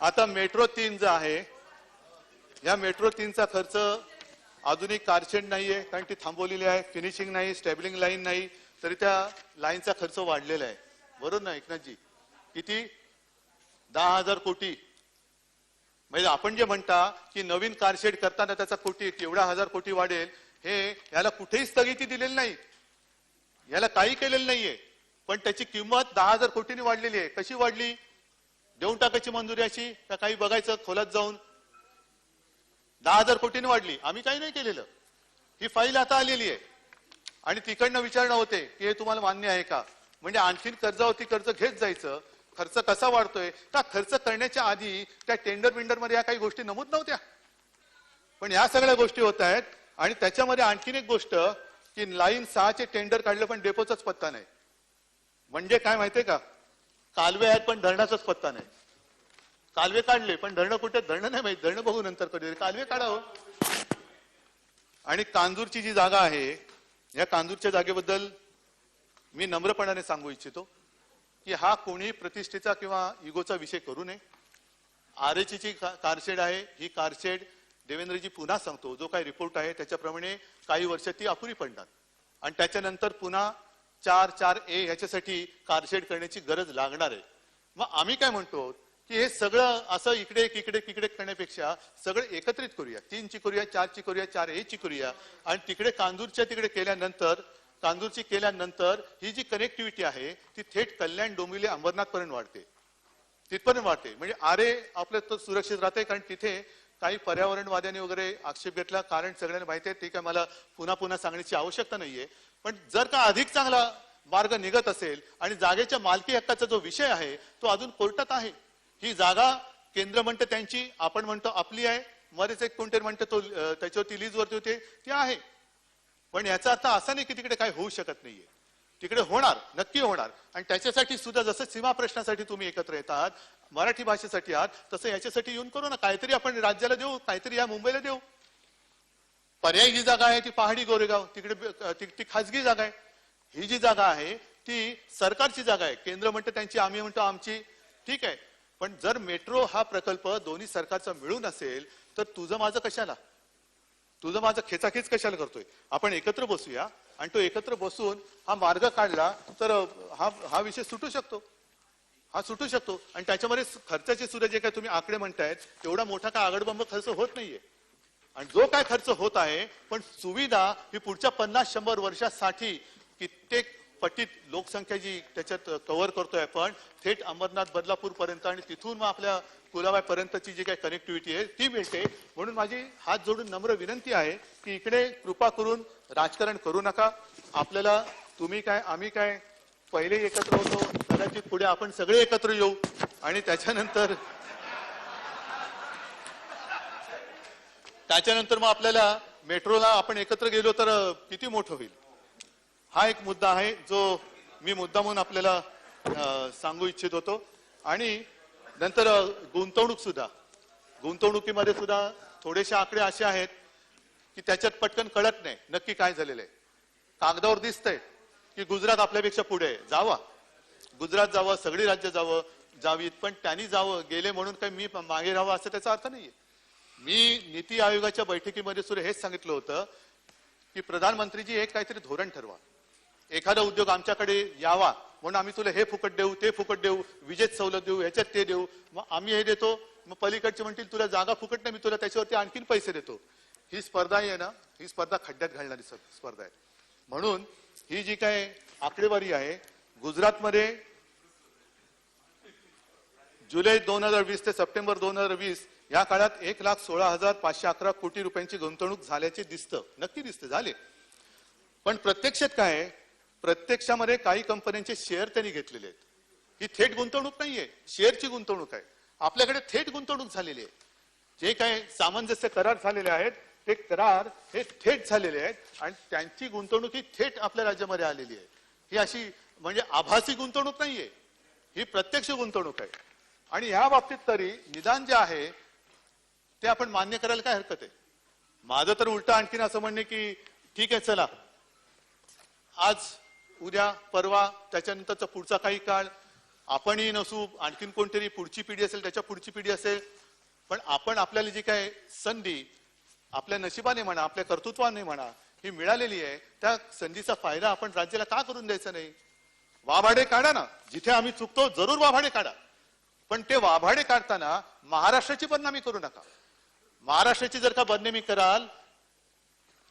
आता मेट्रो 3 जो आहे, या मेट्रो 3चा खर्च आधुनिक कारशेड नाहीये, कारण ती थांबवलेली आहे. फिनिशिंग नाही, स्टेबलिंग लाईन नाही, तरी त्या लाईनचा खर्च वाढलेला आहे. बरोबर ना एकनाथजी? किती? 10,000 कोटी. म्हणजे आपण जे म्हणता की नवीन कारशेड करताना त्याचा कोटी एवढा 1000 कोटी वाढेल, हे याला कुठेही स्थगिती दिलेली नाही, याला काही केलेलं नाहीये. पण त्याची किंमत 10,000 कोटींनी वाढलेली आहे. कशी वाढली? देऊन टाकायची मंजुरी अशी का काही बघायचं खोलात जाऊन? 10,000 कोटींनी वाढली. आम्ही काही नाही केलेलं. ही फाईल आता आलेली आहे आणि तिकडनं विचारणं होते की हे तुम्हाला मान्य आहे का. म्हणजे आणखीन कर्जावरती कर्ज घेत जायचं. खर्च कसा वाढतोय? का खर्च करण्याच्या आधी त्या टेंडर बिंडर मध्ये या काही गोष्टी नमूद नव्हत्या, पण या सगळ्या गोष्टी होत आहेत. आणि त्याच्यामध्ये आणखीन एक गोष्ट की लाईन 6चे टेंडर काढलं पण डेपोचाच पत्ता नाही. म्हणजे काय माहितीये का, कालवे आहेत पण धरणाचाच पत्ता नाही. कालवे काढले पण धरणं कुठे? धरणं नाही माहिती. धरणं बघू नंतर कधी, कालवे काढावं. आणि कांजूरची जी जागा आहे, या कांजूरच्या जागेबद्दल मी नम्रपणाने सांगू इच्छितो की हा कोणी प्रतिष्ठेचा किंवा इगोचा विषय करू नये. आरेची जी कारशेड आहे, ही कारशेड देवेंद्रजी पुन्हा सांगतो, जो काही रिपोर्ट आहे त्याच्याप्रमाणे काही वर्ष ती अपुरी पडणार आणि त्याच्यानंतर पुन्हा 4-4A ह्याच्यासाठी कारशेड करण्याची गरज लागणार आहे. मग आम्ही काय म्हणतो की हे सगळं असं इकडे तिकडे करण्यापेक्षा सगळं एकत्रित करूया. 3 ची करूया, 4 ची करूया, 4A ची करूया आणि तिकडे कांजूरच्या तिकडे कांजूरची केल्यानंतर ही जी कनेक्टिव्हिटी आहे ती थेट कल्याण, डोंबिवली, अंबरनाथ पर्यंत वाढते, तिथपर्यंत वाढते. म्हणजे आरे आपलं तर सुरक्षित राहते. कारण तिथे काही पर्यावरणवाद्यांनी वगैरे आक्षेप घेतला, कारण सगळ्यांना माहिती आहे, ते काय मला पुन्हा सांगण्याची आवश्यकता नाहीये. पण जर का अधिक चांगला मार्ग निघत असेल आणि जागेच्या मालकी हक्काचा जो विषय आहे तो अजून कोर्टात आहे. ही जागा केंद्र म्हणतं त्यांची, आपण म्हणतो आपली आहे, मध्येच एक कोणतरी म्हणतं तो त्याच्यावरती लीजवरती होते, ती आहे. पण याचा अर्थ असा नाही की तिकडे काही होऊ शकत नाहीये. तिकडे होणार, नक्की होणार. आणि त्याच्यासाठी सुद्धा जसं सीमा प्रश्नासाठी तुम्ही एकत्र येतात, मराठी भाषेसाठी आहात, तसं याच्यासाठी येऊन करू ना. काहीतरी आपण राज्याला देऊ, काहीतरी या मुंबईला देऊ. पर्यायी जी जागा आहे ती पहाडी गोरेगाव, तिकडे ती खाजगी जागा आहे. ही जी जागा आहे ती सरकारची जागा आहे. केंद्र म्हणतं त्यांची, आम्ही म्हणतो आमची, ठीक आहे. पण जर मेट्रो हा प्रकल्प दोन्ही सरकारचा मिळून असेल तर तुझं माझं कशाला, तुझं माझं खेचाखेच कशाला करतोय. आपण एकत्र बसूया आणि तो एकत्र बसून हा मार्ग काढला तर हा विषय सुटू शकतो, हा सुटू शकतो. आणि त्याच्यामध्ये खर्चाचे सुद्धा जे काय तुम्ही आकडे म्हणतायत तेवढा मोठा काय आगडबंब खर्च होत नाहीये. आणि जो काय खर्च होत आहे, पण सुविधा ही पुढच्या 50-100 वर्षासाठी कित्येक पटीत लोकसंख्या जी त्याच्यात कव्हर करतोय आपण, थेट अंबरनाथ, बदलापूर पर्यंत आणि तिथून मग आपल्या कुलाबाई पर्यंतची जी काही कनेक्टिव्हिटी आहे ती मिळते. म्हणून माझी हात जोडून नम्र विनंती आहे की इकडे कृपा करून राजकारण करू नका. आपल्याला तुम्ही काय आम्ही काय पहिले एकत्र होतो, कदाचित पुढे आपण सगळे एकत्र येऊ आणि त्याच्यानंतर मग आपल्याला मेट्रोला आपण एकत्र गेलो तर किती मोठं होईल. हा एक मुद्दा आहे जो मी मुद्दा म्हणून आपल्याला सांगू इच्छित होतो. आणि नंतर गुंतवणुकीमध्ये सुद्धा थोडेसे आकडे असे आहेत की त्याच्यात पटकन कळत नाही नक्की काय झालेलं आहे. कागदावर दिसतंय की गुजरात आपल्यापेक्षा पुढे आहे, जावा गुजरात जावं, सगळी राज्य जावीत, पण त्यांनी जावं गेले म्हणून काही मी मागे राहावं असं त्याचा अर्थ नाहीये. मी नीती आयोगाच्या बैठकीमध्ये सुद्धा हेच सांगितलं होतं की प्रधानमंत्रीजी एक काहीतरी धोरण ठरवा. एखादा उद्योग आमच्याकडे यावा म्हणून आम्ही तुला हे फुकट देऊ, ते फुकट देऊ, विजेत सवलत देऊ, ह्याच्यात ते देऊ, मग आम्ही हे देतो, मग पलीकडचे म्हणतील तुला जागा फुकट नाही, मी तुला त्याच्यावरती आणखीन पैसे देतो. ही स्पर्धा आहे ना, ही स्पर्धा खड्ड्यात घालणारी स्पर्धा आहे. म्हणून ही जी काय आकडेवारी आहे, गुजरातमध्ये जुलै 2020 ते सप्टेंबर 2020 या काळात 1,16,511 कोटी रुपयांची गुंतवणूक झाल्याचे दिसतं, नक्की दिसतं, झाले. पण प्रत्यक्षात काय आहे, प्रत्यक्षामध्ये काही कंपन्यांचे शेअर त्यांनी घेतलेले आहेत. ही थेट गुंतवणूक नाहीये, शेअरची गुंतवणूक आहे. आपल्याकडे थेट गुंतवणूक झालेली आहे. जे काही सामंजस्य करार झालेले आहेत ते करार हे थेट झालेले आहेत आणि त्यांची गुंतवणूक ही थेट आपल्या राज्यामध्ये आलेली आहे. ही अशी म्हणजे आभासी गुंतवणूक नाहीये, ही प्रत्यक्ष गुंतवणूक आहे. आणि ह्या बाबतीत तरी निदान जे आहे ते आपण मान्य करायला काय हरकत आहे. माझं तर उलट आणखीन असं म्हणणे की ठीक आहे, चला आज उद्या परवा त्याच्यानंतरचा पुढचा काही काळ आपणही नसू, आणखीन कोणतरी पुढची पिढी असेल, त्याच्या पुढची पिढी असेल, पण आपण आपल्याला जी काय संधी आपल्या नशिबाने म्हणा, आपल्या कर्तृत्वाने म्हणा ही मिळालेली आहे, त्या संधीचा फायदा आपण राज्याला का करून द्यायचा नाही. वाभाडे काढा ना, जिथे आम्ही चुकतो जरूर वाभाडे काढा, पण ते वाभाडे काढताना महाराष्ट्राची बदनामी करू नका. महाराष्ट्राची जर का बदनामी कराल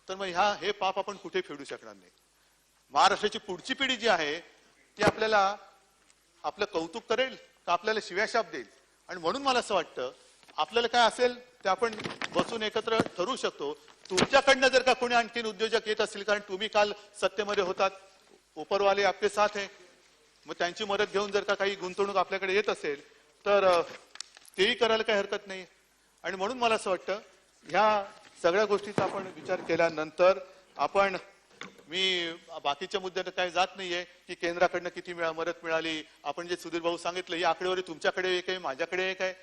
तर मग हे पाप आपण कुठे फेडू शकणार नाही. महाराष्ट्राची पुढची पिढी जी आहे ती आपल्याला आपलं कौतुक करेल का आपल्याला शिव्याशाप देईल. आणि म्हणून मला असं वाटतं आपल्याला काय असेल ते आपण बसून एकत्र ठरवू शकतो. तुमच्याकडनं जर का कोणी आणखीन उद्योजक येत असतील, कारण तुम्ही काल सत्तेमध्ये होतात, उपरवाले आपले साथ आहे, मग त्यांची मदत घेऊन जर का काही गुंतवणूक आपल्याकडे येत असेल तर तेही करायला काही हरकत नाही. आणि म्हणून मला असं वाटतं ह्या सगळ्या गोष्टीचा आपण विचार केल्यानंतर आपण मी बाकीच्या मुद्द्यात काही जात नाहीये की केंद्राकडनं किती मदत मिळाली. आपण जे सुधीर भाऊ सांगितलं ही आकडेवारी तुमच्याकडे एक आहे, माझ्याकडे एक आहे,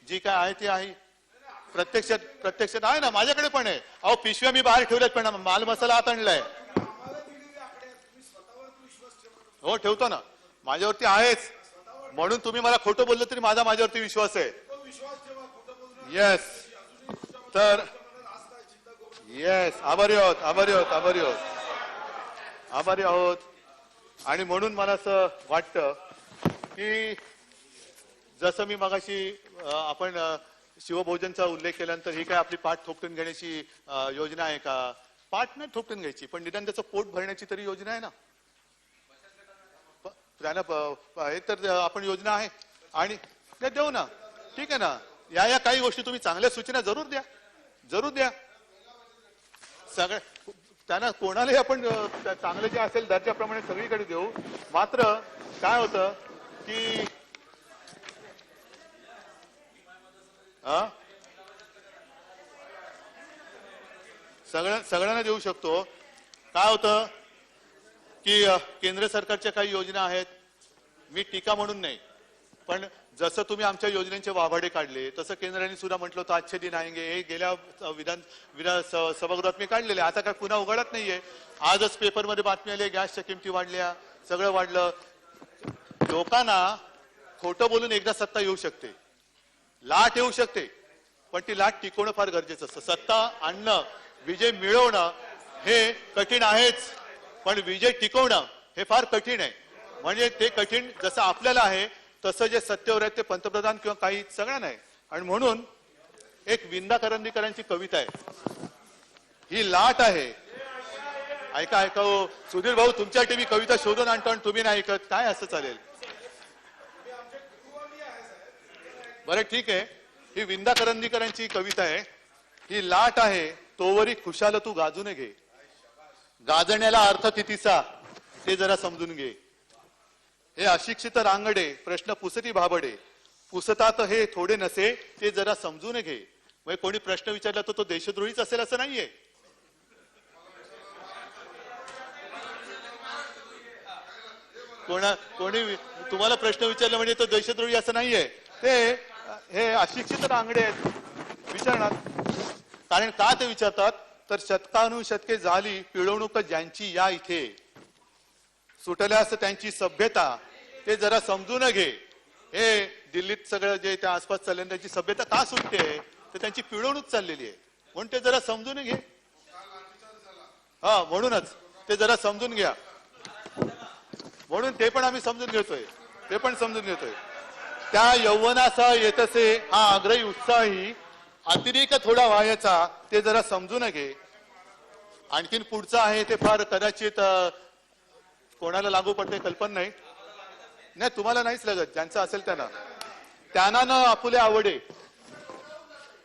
जी काय आहे ती आहे. प्रत्यक्षात आहे ना, माझ्याकडे पण आहे. अहो पिशव्या मी बाहेर ठेवल्यात, पण माल मसाला आत आणलाय. हो ठेवतो ना, माझ्यावरती आहेच. म्हणून तुम्ही मला खोटं बोललं तरी माझ्यावरती विश्वास आहे. येस. तर येस, आभारी आहोत, आभारी आहोत, आभारी आहोत, आभारी आहोत. आणि म्हणून मला असं वाटतं की जसं मी मगाशी आपण शिवभोजनचा उल्लेख केल्यानंतर ही काय आपली पाठ थोपटून घेण्याची योजना आहे का? पाठ नाही थोपटून घ्यायची, पण निदान त्याचं पोट भरण्याची तरी योजना आहे ना. त्याला एक तर आपण योजना आहे आणि ते देऊ ना, ठीक आहे ना. या काही गोष्टी तुम्ही चांगल्या सूचना जरूर द्या, जरूर द्या. सगळ्या त्यांना कोणालाही आपण चांगलं जे असेल दर्जाप्रमाणे सगळीकडे देऊ. मात्र काय होतं की सगळ्यांना देऊ शकतो. काय होतं की केंद्र सरकारच्या काही योजना आहेत, मी टीका म्हणून नाही, पण जसं तुम्ही आमच्या योजनेचे वाभाडे काढले तसं केंद्राने सुद्धा म्हटलं होतं अच्छे दिन आएंगे. हे गेल्या विधान सभागृहात मी काढलेले, आता काय पुन्हा उघडत नाहीये. आजच पेपरमध्ये बातमी आली, गॅसच्या किमती वाढल्या, सगळं वाढलं. लोकांना खोटं बोलून एकदा सत्ता येऊ शकते, लाट येऊ शकते, पण ती लाट टिकवणं फार गरजेचं असतं. सत्ता आणणं, विजय मिळवणं हे कठीण आहेच, पण विजय टिकवणं हे फार कठीण आहे. म्हणजे ते कठीण जसं आपल्याला आहे तसं जे सत्तेवर आहेत ते पंतप्रधान किंवा काही सगळ्यांना आहे. आणि म्हणून एक विंदा करंदीकरांची कविता आहे, ही लाट आहे. ऐका ऐका हो सुधीर भाऊ, तुमच्यासाठी मी कविता शोधून आणतो आणि तुम्ही नाही ऐकत, काय असं चालेल? बरं ठीक आहे, ही विंदा करंदीकरांची कविता आहे. ही लाट आहे तोवरी खुशाल तू गाजून घे, गाजण्याला अर्थ कितीचा ते जरा समजून घे. हे अशिक्षित रांगडे प्रश्न पुसती भाबडे, पुसतात हे थोडे नसे ते जरा समजून घे. म्हणजे कोणी प्रश्न विचारला तर तो देशद्रोहीच असेल असं नाहीये. कोणी तुम्हाला प्रश्न विचारला म्हणजे तो देशद्रोही असं नाहीये. ते हे अशिक्षित रांगडे आहेत विचारणार. कारण का ते विचारतात तर शतकानुशतके झाली पिळवणूक ज्यांची या इथे, सुटल्यास त्यांची सभ्यता ते जरा समजून घे. हे दिल्लीत सगळं जे त्या आसपास चालले त्यांची सभ्यता का सुटते तर त्यांची पिळवणूक चाललेली आहे, म्हणून ते जरा समजून घे. हा म्हणूनच ते जरा समजून घ्या, म्हणून ते पण आम्ही समजून घेतोय, ते पण समजून घेतोय. त्या यौवनाचा येतसे हा आग्रही उत्साही अतिरेक थोडा व्हायचा ते जरा समजून घे. आणखीन पुढचं आहे ते फार कदाचित कोणाला लागू पडते कल्पना नाही. नाही तुम्हाला नाहीच लागत, ज्यांचं असेल त्यांना न आपुले आवडे,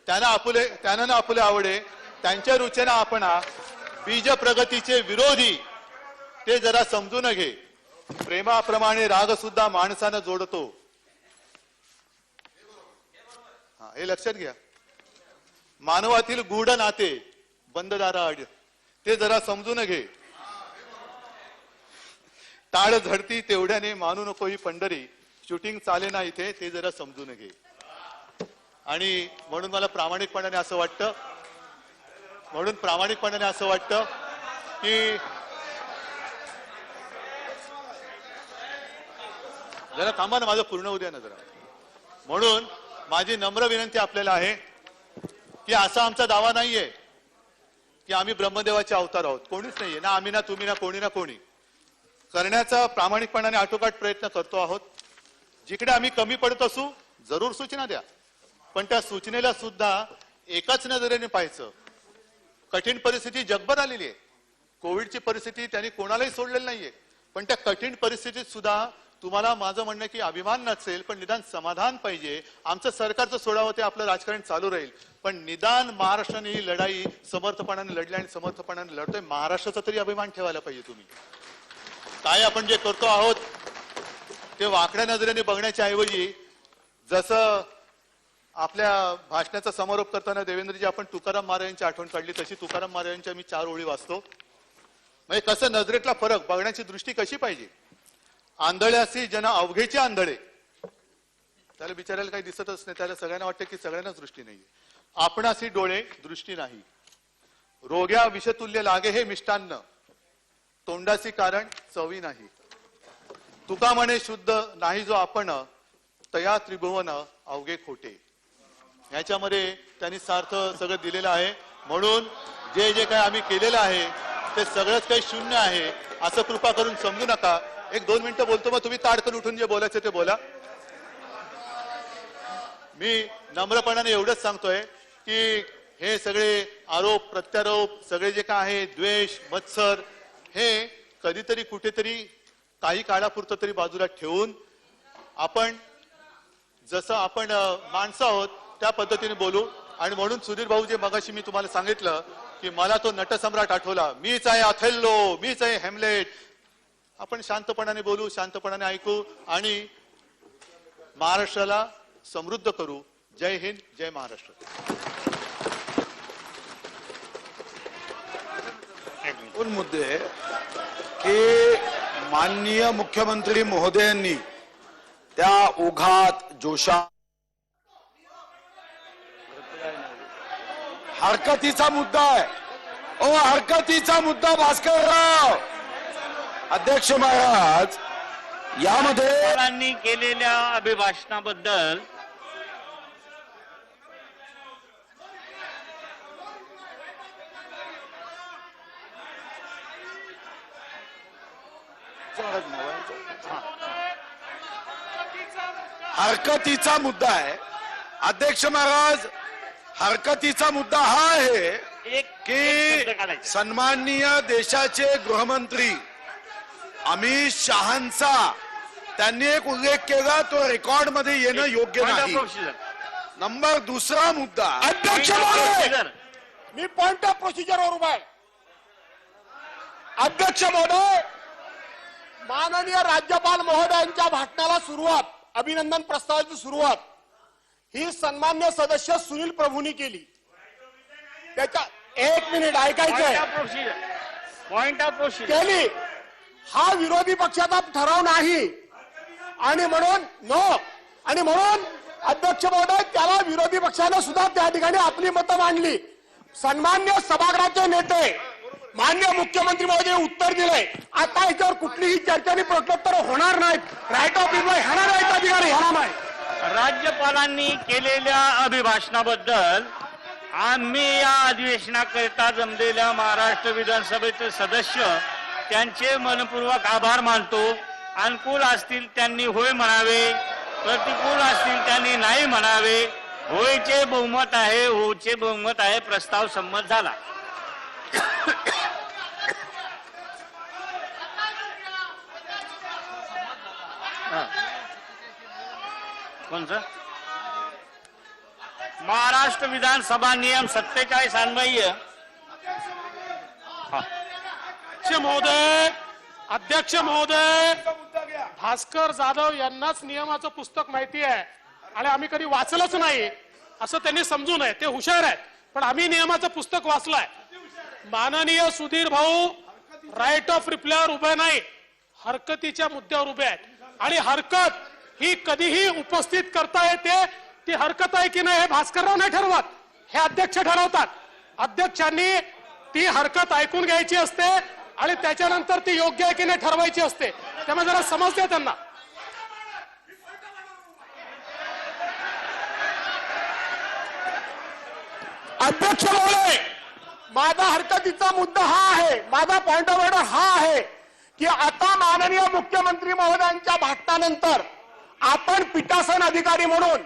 त्यांना न आपुले आवडे, त्यांच्या रुचेना आपणा बीज प्रगतीचे विरोधी ते जरा समजून घे. प्रेमाप्रमाणे राग सुद्धा माणसानं जोडतो. हा हे लक्षात घ्या. मानवातील गूढ नाते बंददारा आड ते जरा समजून घे. टाळ झडती तेवढ्याने मानू नको ही पंढरी, शूटिंग चाले ना इथे ते जरा समजून घे. आणि म्हणून मला प्रामाणिकपणाने असं वाटतं, की जरा थांबा ना, माझं पूर्ण होऊ द्या ना जरा. म्हणून माझी नम्र विनंती आपल्याला आहे की असा आमचा दावा नाहीये की आम्ही ब्रह्मदेवाचे अवतार आहोत. कोणीच नाहीये, ना आम्ही, ना तुम्ही, ना कोणी. करण्याचा प्रामाणिकपणाने आटोकाट प्रयत्न करतो आहोत. जिकडे आम्ही कमी पडत असू जरूर सूचना द्या, पण त्या सूचनेला सुद्धा एकाच नजरेने पाहायचं. कठीण परिस्थिती जगभर आलेली आहे. कोविडची परिस्थिती त्यांनी कोणालाही सोडलेली नाहीये, पण त्या कठीण परिस्थितीत सुद्धा तुम्हाला माझं म्हणणं की अभिमान नसेल पण निदान समाधान पाहिजे. आमचं सरकारचं सोडावं ते आपलं राजकारण चालू राहील, पण निदान महाराष्ट्राने ही लढाई समर्थपणाने लढली आणि समर्थपणाने लढतोय. महाराष्ट्राचा तरी अभिमान ठेवायला पाहिजे. तुम्ही काय आपण जे करतो आहोत ते वाकड्या नजरेने बघण्याच्या ऐवजी, जसं आपल्या भाषणाचा समारोप करताना देवेंद्रजी आपण तुकाराम महाराजांची आठवण काढली, तशी तुकाराम महाराजांच्या मी 4 ओळी वाचतो. म्हणजे कसं नजरेतला फरक बघण्याची दृष्टी कशी पाहिजे. आंधळ्यासी जन अवघेचे आंधळे, त्याला बिचारायला काही दिसतच नाही, त्याला सगळ्यांना वाटतं की सगळ्यांनाच दृष्टी नाहीये. आपणासी डोळे दृष्टी नाही, रोग्या विषतुल्य लागे हे मिष्टान्न, तोंडासी कारण चवी नाही. तुका म्हणे शुद्ध नाही जो आपण, तया त्रिभुवन अवघे खोटे. ह्याच्यामध्ये त्यांनी सार्थ सगळं दिलेलं आहे. म्हणून जे जे काही आम्ही केलेलं आहे ते सगळंच काही शून्य आहे असं कृपा करून समजू नका. 1-2 मिनिटं बोलतो, मग तुम्ही ताडकन उठून जे बोलायचं ते बोला. मी नम्रपणाने एवढंच सांगतोय की हे सगळे आरोप प्रत्यारोप सगळे जे काय आहे द्वेष मत्सर हे कधीतरी कुठेतरी काही काळापुरतं तरी बाजूला ठेवून आपण जसं आपण माणसं आहोत त्या पद्धतीने बोलू. आणि म्हणून सुधीर भाऊ जे मगाशी मी तुम्हाला सांगितलं की मला तो नटसम्राट आठवला, मीच आहे अथेल्लो, मीच आहे हेमलेट. आपण शांतपणाने बोलू, शांतपणाने ऐकू आणि महाराष्ट्राला समृद्ध करू. जय हिंद, जय महाराष्ट्र. दोन मुद्दे की माननीय मुख्यमंत्री महोदयांनी त्या ओघात जोशात हरकतीचा मुद्दा आहे. हरकतीचा मुद्दा भास्करराव अध्यक्ष महाराज यामध्ये केलेल्या अभिभाषणाबद्दल हरकतीचा मुद्दा आहे. अध्यक्ष महाराज हरकतीचा मुद्दा हा आहे की सन्माननीय देशाचे गृहमंत्री अमित शहांचा त्यांनी एक उल्लेख केला, तो रेकॉर्ड मध्ये येणं योग्य नाही. नंबर दुसरा मुद्दा अध्यक्ष महोदय, मी पॉइंट ऑफ प्रोसिजरवर उभा आहे. अध्यक्ष महोदय, माननीय राज्यपाल महोदयांच्या भाषणाला सुरुवात, अभिनंदन प्रस्तावाची सुरुवात ही सन्मान्य सदस्य सुनील प्रभूंनी केली. त्याच्या 1 मिनिट ऐकायचंय. पॉइंट ऑफ प्रोसिजर केली. हा विरोधी पक्षाचा ठराव नाही आणि म्हणून अध्यक्ष महोदय त्याला विरोधी पक्षाने सुद्धा त्या ठिकाणी आपली मतं मांडली. सन्मान्य सभागृहाचे नेते माननीय मुख्यमंत्री महोदय उत्तर दिलंय. आता याच्यावर कुठलीही चर्चा आणि प्रश्नोत्तर होणार नाहीत. राईट ऑफ रिप्लाय ह्याला राईट अधिकार ह्याला नाही. राज्यपालांनी केलेल्या अभिभाषणाबद्दल आम्ही या अधिवेशनाकरिता जमलेल्या महाराष्ट्र विधानसभेचे सदस्य त्यांचे मनपूर्वक आभार मानतो. अनुकूल असतील त्यांनी होय म्हणावे, प्रतिकूल असतील त्यांनी नाही म्हणावे. होयचे बहुमत आहे, होचे बहुमत आहे. प्रस्ताव संमत झाला. कोणचं? महाराष्ट्र विधानसभा नियम 47 अन्वय. अध्यक्ष महोदय भास्कर जाधव यांनाच नियमाचं पुस्तक माहिती आहे आणि आम्ही कधी वाचलंच नाही असं त्यांनी समजू नये. ते हुशार आहेत, पण आम्ही नियमाचं पुस्तक वाचलंय. माननीय सुधीर भाऊ राईट ऑफ रिप्लायवर उभे नाही, हरकतीच्या मुद्द्यावर उभे आहेत. आणि हरकत ही कधीही उपस्थित करता येते. ती हरकत आहे की नाही हे भास्करराव नाही ठरवत, हे अध्यक्ष ठरवतात. अध्यक्षांनी ती हरकत ऐकून घ्यायची असते आणि त्याच्यानंतर ती योग्य आहे की नाही ठरवायची असते. त्यामुळे जरा समजते त्यांना. अध्यक्ष महोदय, माझा हरकतीचा मुद्दा हा आहे, माझा पॉइंट ऑफ ऑर्डर हा आहे की आता माननीय मुख्यमंत्री महोदयांच्या भाषणानंतर आपण पीठासन अधिकारी म्हणून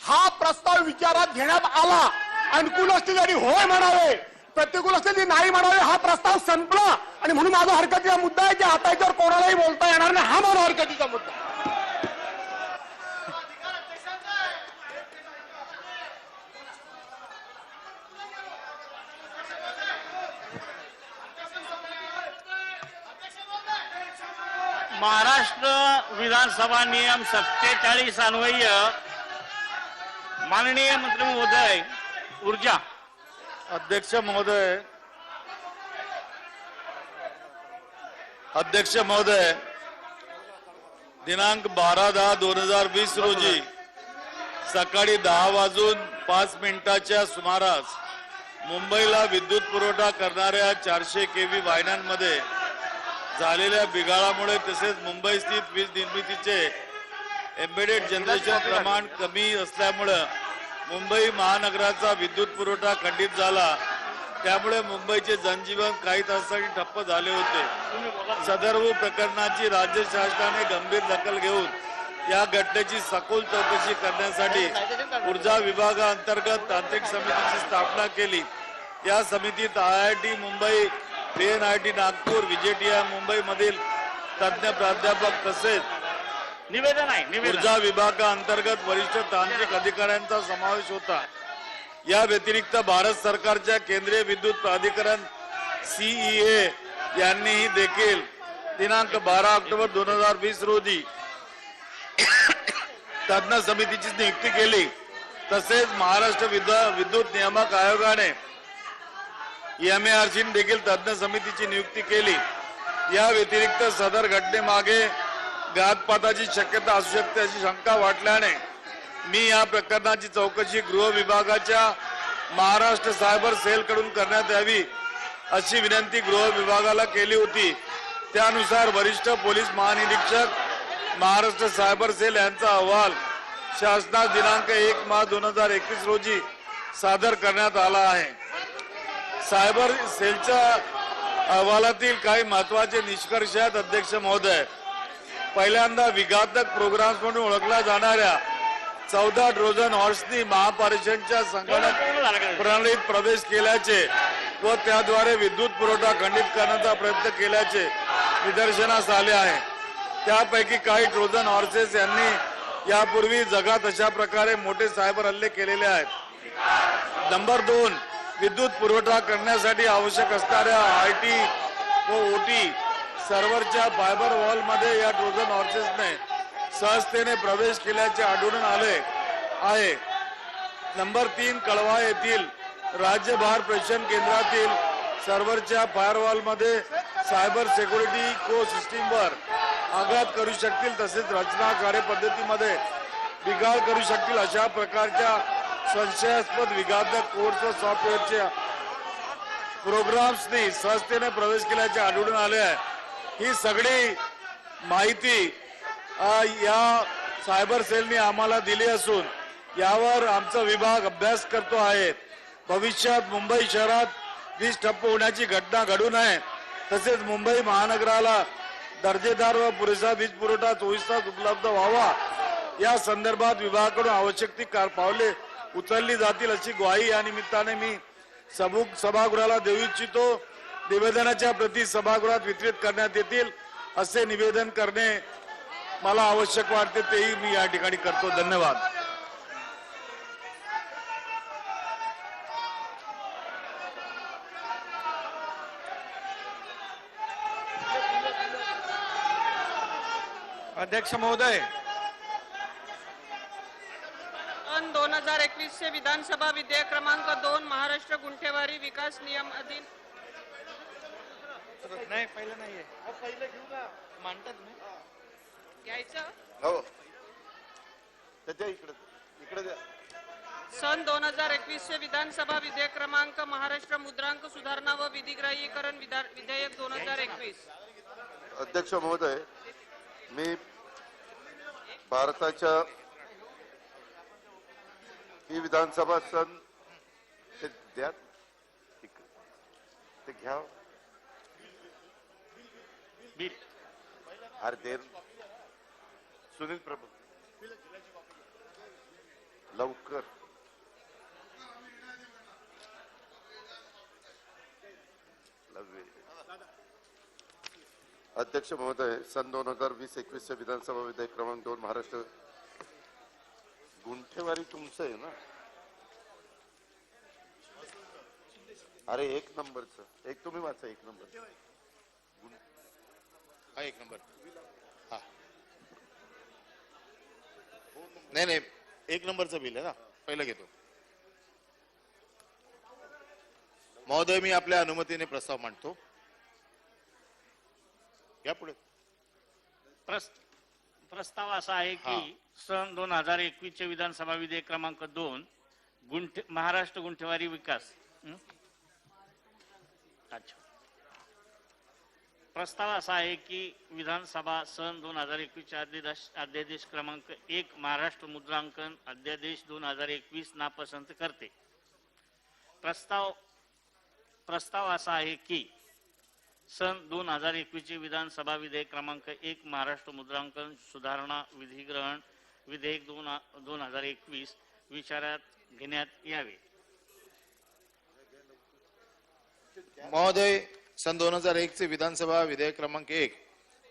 हा प्रस्ताव विचारात घेण्यात आला. अनुकूल असतील तरी होय म्हणावे, प्रतिकूल असतील तरी नाही म्हणावे. हा प्रस्ताव संपला आणि म्हणून माझा हरकतीचा मुद्दा आहे की आता याच्यावर कोणालाही बोलता येणार नाही. हा माझा हरकतीचा मुद्दा. महाराष्ट्र विधानसभा नियम 47 अन्वय माननीय मंत्री महोदय ऊर्जा. अध्यक्ष महोदय, दिनांक 12/10/2020 रोजी सकाळी 10:05 सुमारास मुंबईला विद्युत पुरवठा करणाऱ्या 400 kV वाहिन्यांमध्ये झालेल्या बिघाडामुळे तसेच मुंबई स्थित वीज निर्मितीचे एम्बेडेड जनरेशन प्रमाण कमी असल्यामुळे मुंबई महानगराचा विद्युत पुरवठा खंडित झाला, त्यामुळे मुंबईचे जनजीवन काही तासांसाठी ठप्प झाले होते. सदर्भ प्रकरणाची राज्य शासनाने गंभीर दखल घेऊन या घटनेची सखोल चौकशी करण्यासाठी ऊर्जा विभागाअंतर्गत तांत्रिक समितीची स्थापना केली. या समितीत IIT Mumbai, PNIT Nagpur, VJTI Mumbai मधील तज्ञ प्राध्यापक तसेच निवेदन आहे. ऊर्जा विभागाअंतर्गत वरिष्ठ तांत्रिक अधिकाऱ्यांचा समावेश होता. या व्यतिरिक्त भारत सरकारच्या केंद्रीय विद्युत प्राधिकरण CEA यांनीही देखील दिनांक 12 ऑक्टोबर 2020 रोजी तज्ञ समितीची नियुक्ती केली. तसेच महाराष्ट्र विद्युत नियामक आयोगाने MARC देखील तज्ञ समितीची नियुक्ती केली. या व्यतिरिक्त सदर घटनेमागे घातपाताची शक्यता असू शकते अशी शंका वाटल्याने मी या प्रकरणाची चौकशी गृह विभागाच्या महाराष्ट्र सायबर सेल कडून करण्यात यावी अशी विनंती गृह विभागाला केली होती. त्यानुसार वरिष्ठ पोलीस महानिरीक्षक महाराष्ट्र सायबर सेल यांचा अहवाल शासनास दिनांक 1 मार्च 2021 रोजी सादर करण्यात आला आहे. सायबर सेलच्या अहवालातील काही महत्वाचे निष्कर्ष आहेत. अध्यक्ष महोदय, पहिल्यांदा विघातक प्रोग्राम्स म्हणून ओळखल्या जाणाऱ्या 14 ट्रोजन हॉर्सनी महापारेषणच्या संगणक प्रणालीत प्रवेश केल्याचे व त्याद्वारे विद्युत पुरवठा खंडित करण्याचा प्रयत्न केल्याचे निदर्शनास आले आहे. त्यापैकी काही ट्रोजन हॉर्सेस यांनी यापूर्वी जगात अशा प्रकारे मोठे सायबर हल्ले केलेले आहेत. नंबर 2, विद्युत पुरवठा करण्यासाठी आवश्यक असणाऱ्या IT व OT सर्व्हरच्या फायबर वॉल मध्ये या ट्रोजन हॉर्सेसने सहजतेने प्रवेश केल्याचे आढळून आले आहे. नंबर 3, कळवा येथील राज्य भार प्रेषण केंद्रातील सर्व्हरच्या फायरवॉल मध्ये सायबर सिक्युरिटी को सिस्टीमवर आघात करू शकतील तसेच रचना कार्यपद्धतीमध्ये बिघाड करू शकतील अशा प्रकारच्या संशयास्पद विघातक कोड्स व सॉफ्टवेअरच्या प्रोग्राम्सनी सहजतेने प्रवेश केल्याचे आढळून आले आहे. ही सगळी माहिती या सायबर सेलने आम्हाला दिली असून यावर आमचा विभाग अभ्यास करतो आहे. भविष्यात मुंबई शहरात वीज ठप्प होण्याची घटना घडू नये तसेच मुंबई महानगराला दर्जेदार व पुरेसा वीज पुरवठा 24 तास उपलब्ध व्हावा या संदर्भात विभागाकडून आवश्यक ती पावले उचलली जातील अशी ग्वाही या निमित्ताने मी सभागृहाला देऊ इच्छितो. निवेदनाच्या प्रती सभागृहात वितरित करण्यात येतील असे निवेदन करणे मला आवश्यक वाटते, तेही मी या ठिकाणी करतो. धन्यवाद. अध्यक्ष महोदय, सन 2021 चे विधानसभा विधेयक क्रमांक 2 महाराष्ट्र गुंठेवारी विकास नियम अधीन नाही पहिलं नाहीये, पहिलं घेऊ ना, मांडतात घ्यायचं. हो, त्याच्या इकडे द्या. सन 2021 चे विधानसभा विधेयक क्रमांक महाराष्ट्र मुद्रांक सुधारणा व विधिग्राह्यीकरण विधेयक 2021. अध्यक्ष महोदय, मी भारताच्या ही विधानसभा सन ते द्या, ते घ्या. अरे देर सुनील प्रभू लवकर. अध्यक्ष महोदय, सन 2020-21 विधानसभा विधेयक क्रमांक 2 महाराष्ट्र गुंठेवारी तुमचं आहे ना? अरे 1 नंबरचं, एक तुम्ही वाचा. 1 नंबर हा 1 नंबर. हा नाही 1 नंबरचं बिल आहे ना, पहिलं घेतो. महोदय, मी आपल्या अनुमतीने प्रस्ताव मांडतो. या पुढे. प्रस्ताव असा आहे की सन 2021 चे विधानसभा विधेयक क्रमांक 2 महाराष्ट्र गुंठेवारी विकास. अच्छा. प्रस्ताव असा आहे की विधानसभा सन 2021 अध्यादेश क्रमांक 1 महाराष्ट्र मुद्रांकन अध्यादेश 2021 नापसंत करते. प्रस्ताव असा आहे की सन 2021 चे विधानसभा विधेयक क्रमांक 1 महाराष्ट्र मुद्रांकन सुधारणा विधिग्रहण विधेयक 2021 विचारात घेण्यात यावे. महोदय, सन 2001 चे विधानसभा विधेयक क्रमांक 1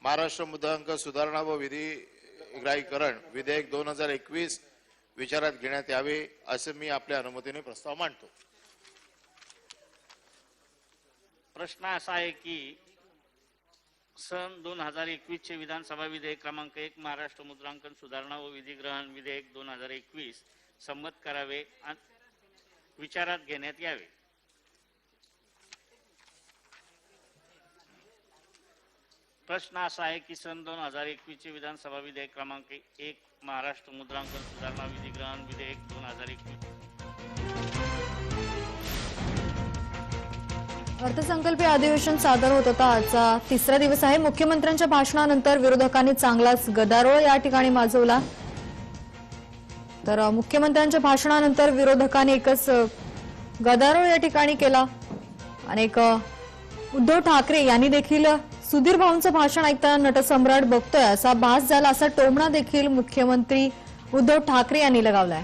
महाराष्ट्र मुद्रांक सुधारणा व विधिग्राहीकरण विधेयक 2021 विचारात घेण्यात यावे असे मी आपल्या अनुमतीने प्रस्ताव मांडतो. प्रश्न असा आहे की सन 2021 चे विधानसभा विधेयक क्रमांक 1 महाराष्ट्र मुद्रांकन सुधारणा व विधिग्रहण विधेयक 2021 संमत करावे आणि विचारात घेण्यात यावे. प्रश्न असा आहे की सन 2021 चे विधानसभा विधेयक क्रमांक 1 महाराष्ट्र मुद्रांकन सुधारणा विधिग्रहण विधेयक 2021 अर्थसंकल्पीय अधिवेशन सादर होत होता. आजचा तिसरा दिवस आहे. मुख्यमंत्र्यांच्या भाषणानंतर विरोधकांनी चांगलाच गदारोळ या ठिकाणी माजवला. तर मुख्यमंत्र्यांच्या भाषणानंतर विरोधकांनी एकच गदारोळ या ठिकाणी केला. अनेक उद्धव ठाकरे यांनी देखील सुधीर भाऊंचं भाषण ऐकताना नटसम्राट बघतोय असा भास झाला, असा टोमणा देखील मुख्यमंत्री उद्धव ठाकरे यांनी लगावलाय.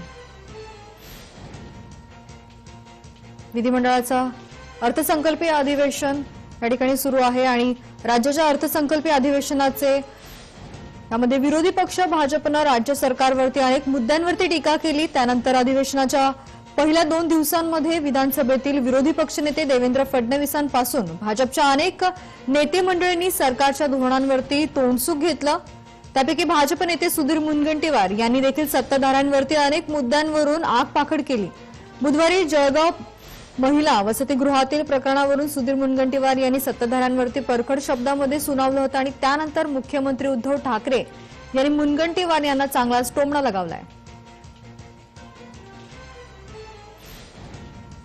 विधिमंडळाचा अर्थसंकल्पीय अधिवेशन या ठिकाणी सुरू आहे आणि राज्याच्या अर्थसंकल्पीय अधिवेशनाचे यामध्ये विरोधी पक्ष भाजपनं राज्य सरकारवरती अनेक मुद्द्यांवरती टीका केली. त्यानंतर अधिवेशनाच्या पहिल्या 2 दिवसांमध्ये विधानसभेतील विरोधी पक्षनेते देवेंद्र फडणवीसांपासून भाजपच्या अनेक नेते मंडळींनी सरकारच्या धोरणांवरती तोंडसुख घेतलं. त्यापैकी भाजप नेते सुधीर मुनगंटीवार यांनी देखील सत्ताधाऱ्यांवरती अनेक मुद्द्यांवरून आगपाखड केली. बुधवारी जळगाव महिला वसतिगृहातील प्रकरणावरून सुधीर मुनगंटीवार यांनी सत्ताधाऱ्यांवरती परखड शब्दामध्ये सुनावलं होतं आणि त्यानंतर मुख्यमंत्री उद्धव ठाकरे यांनी मुनगंटीवार यांना चांगलाच टोमणा लगावलाय.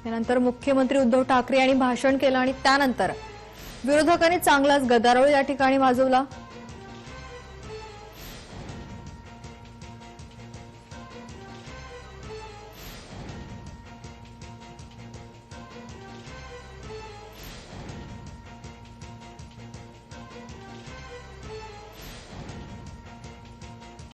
त्यानंतर मुख्यमंत्री उद्धव ठाकरे यांनी भाषण केलं आणि त्यानंतर विरोधकांनी चांगलाच गदारोळ या ठिकाणी माजवला.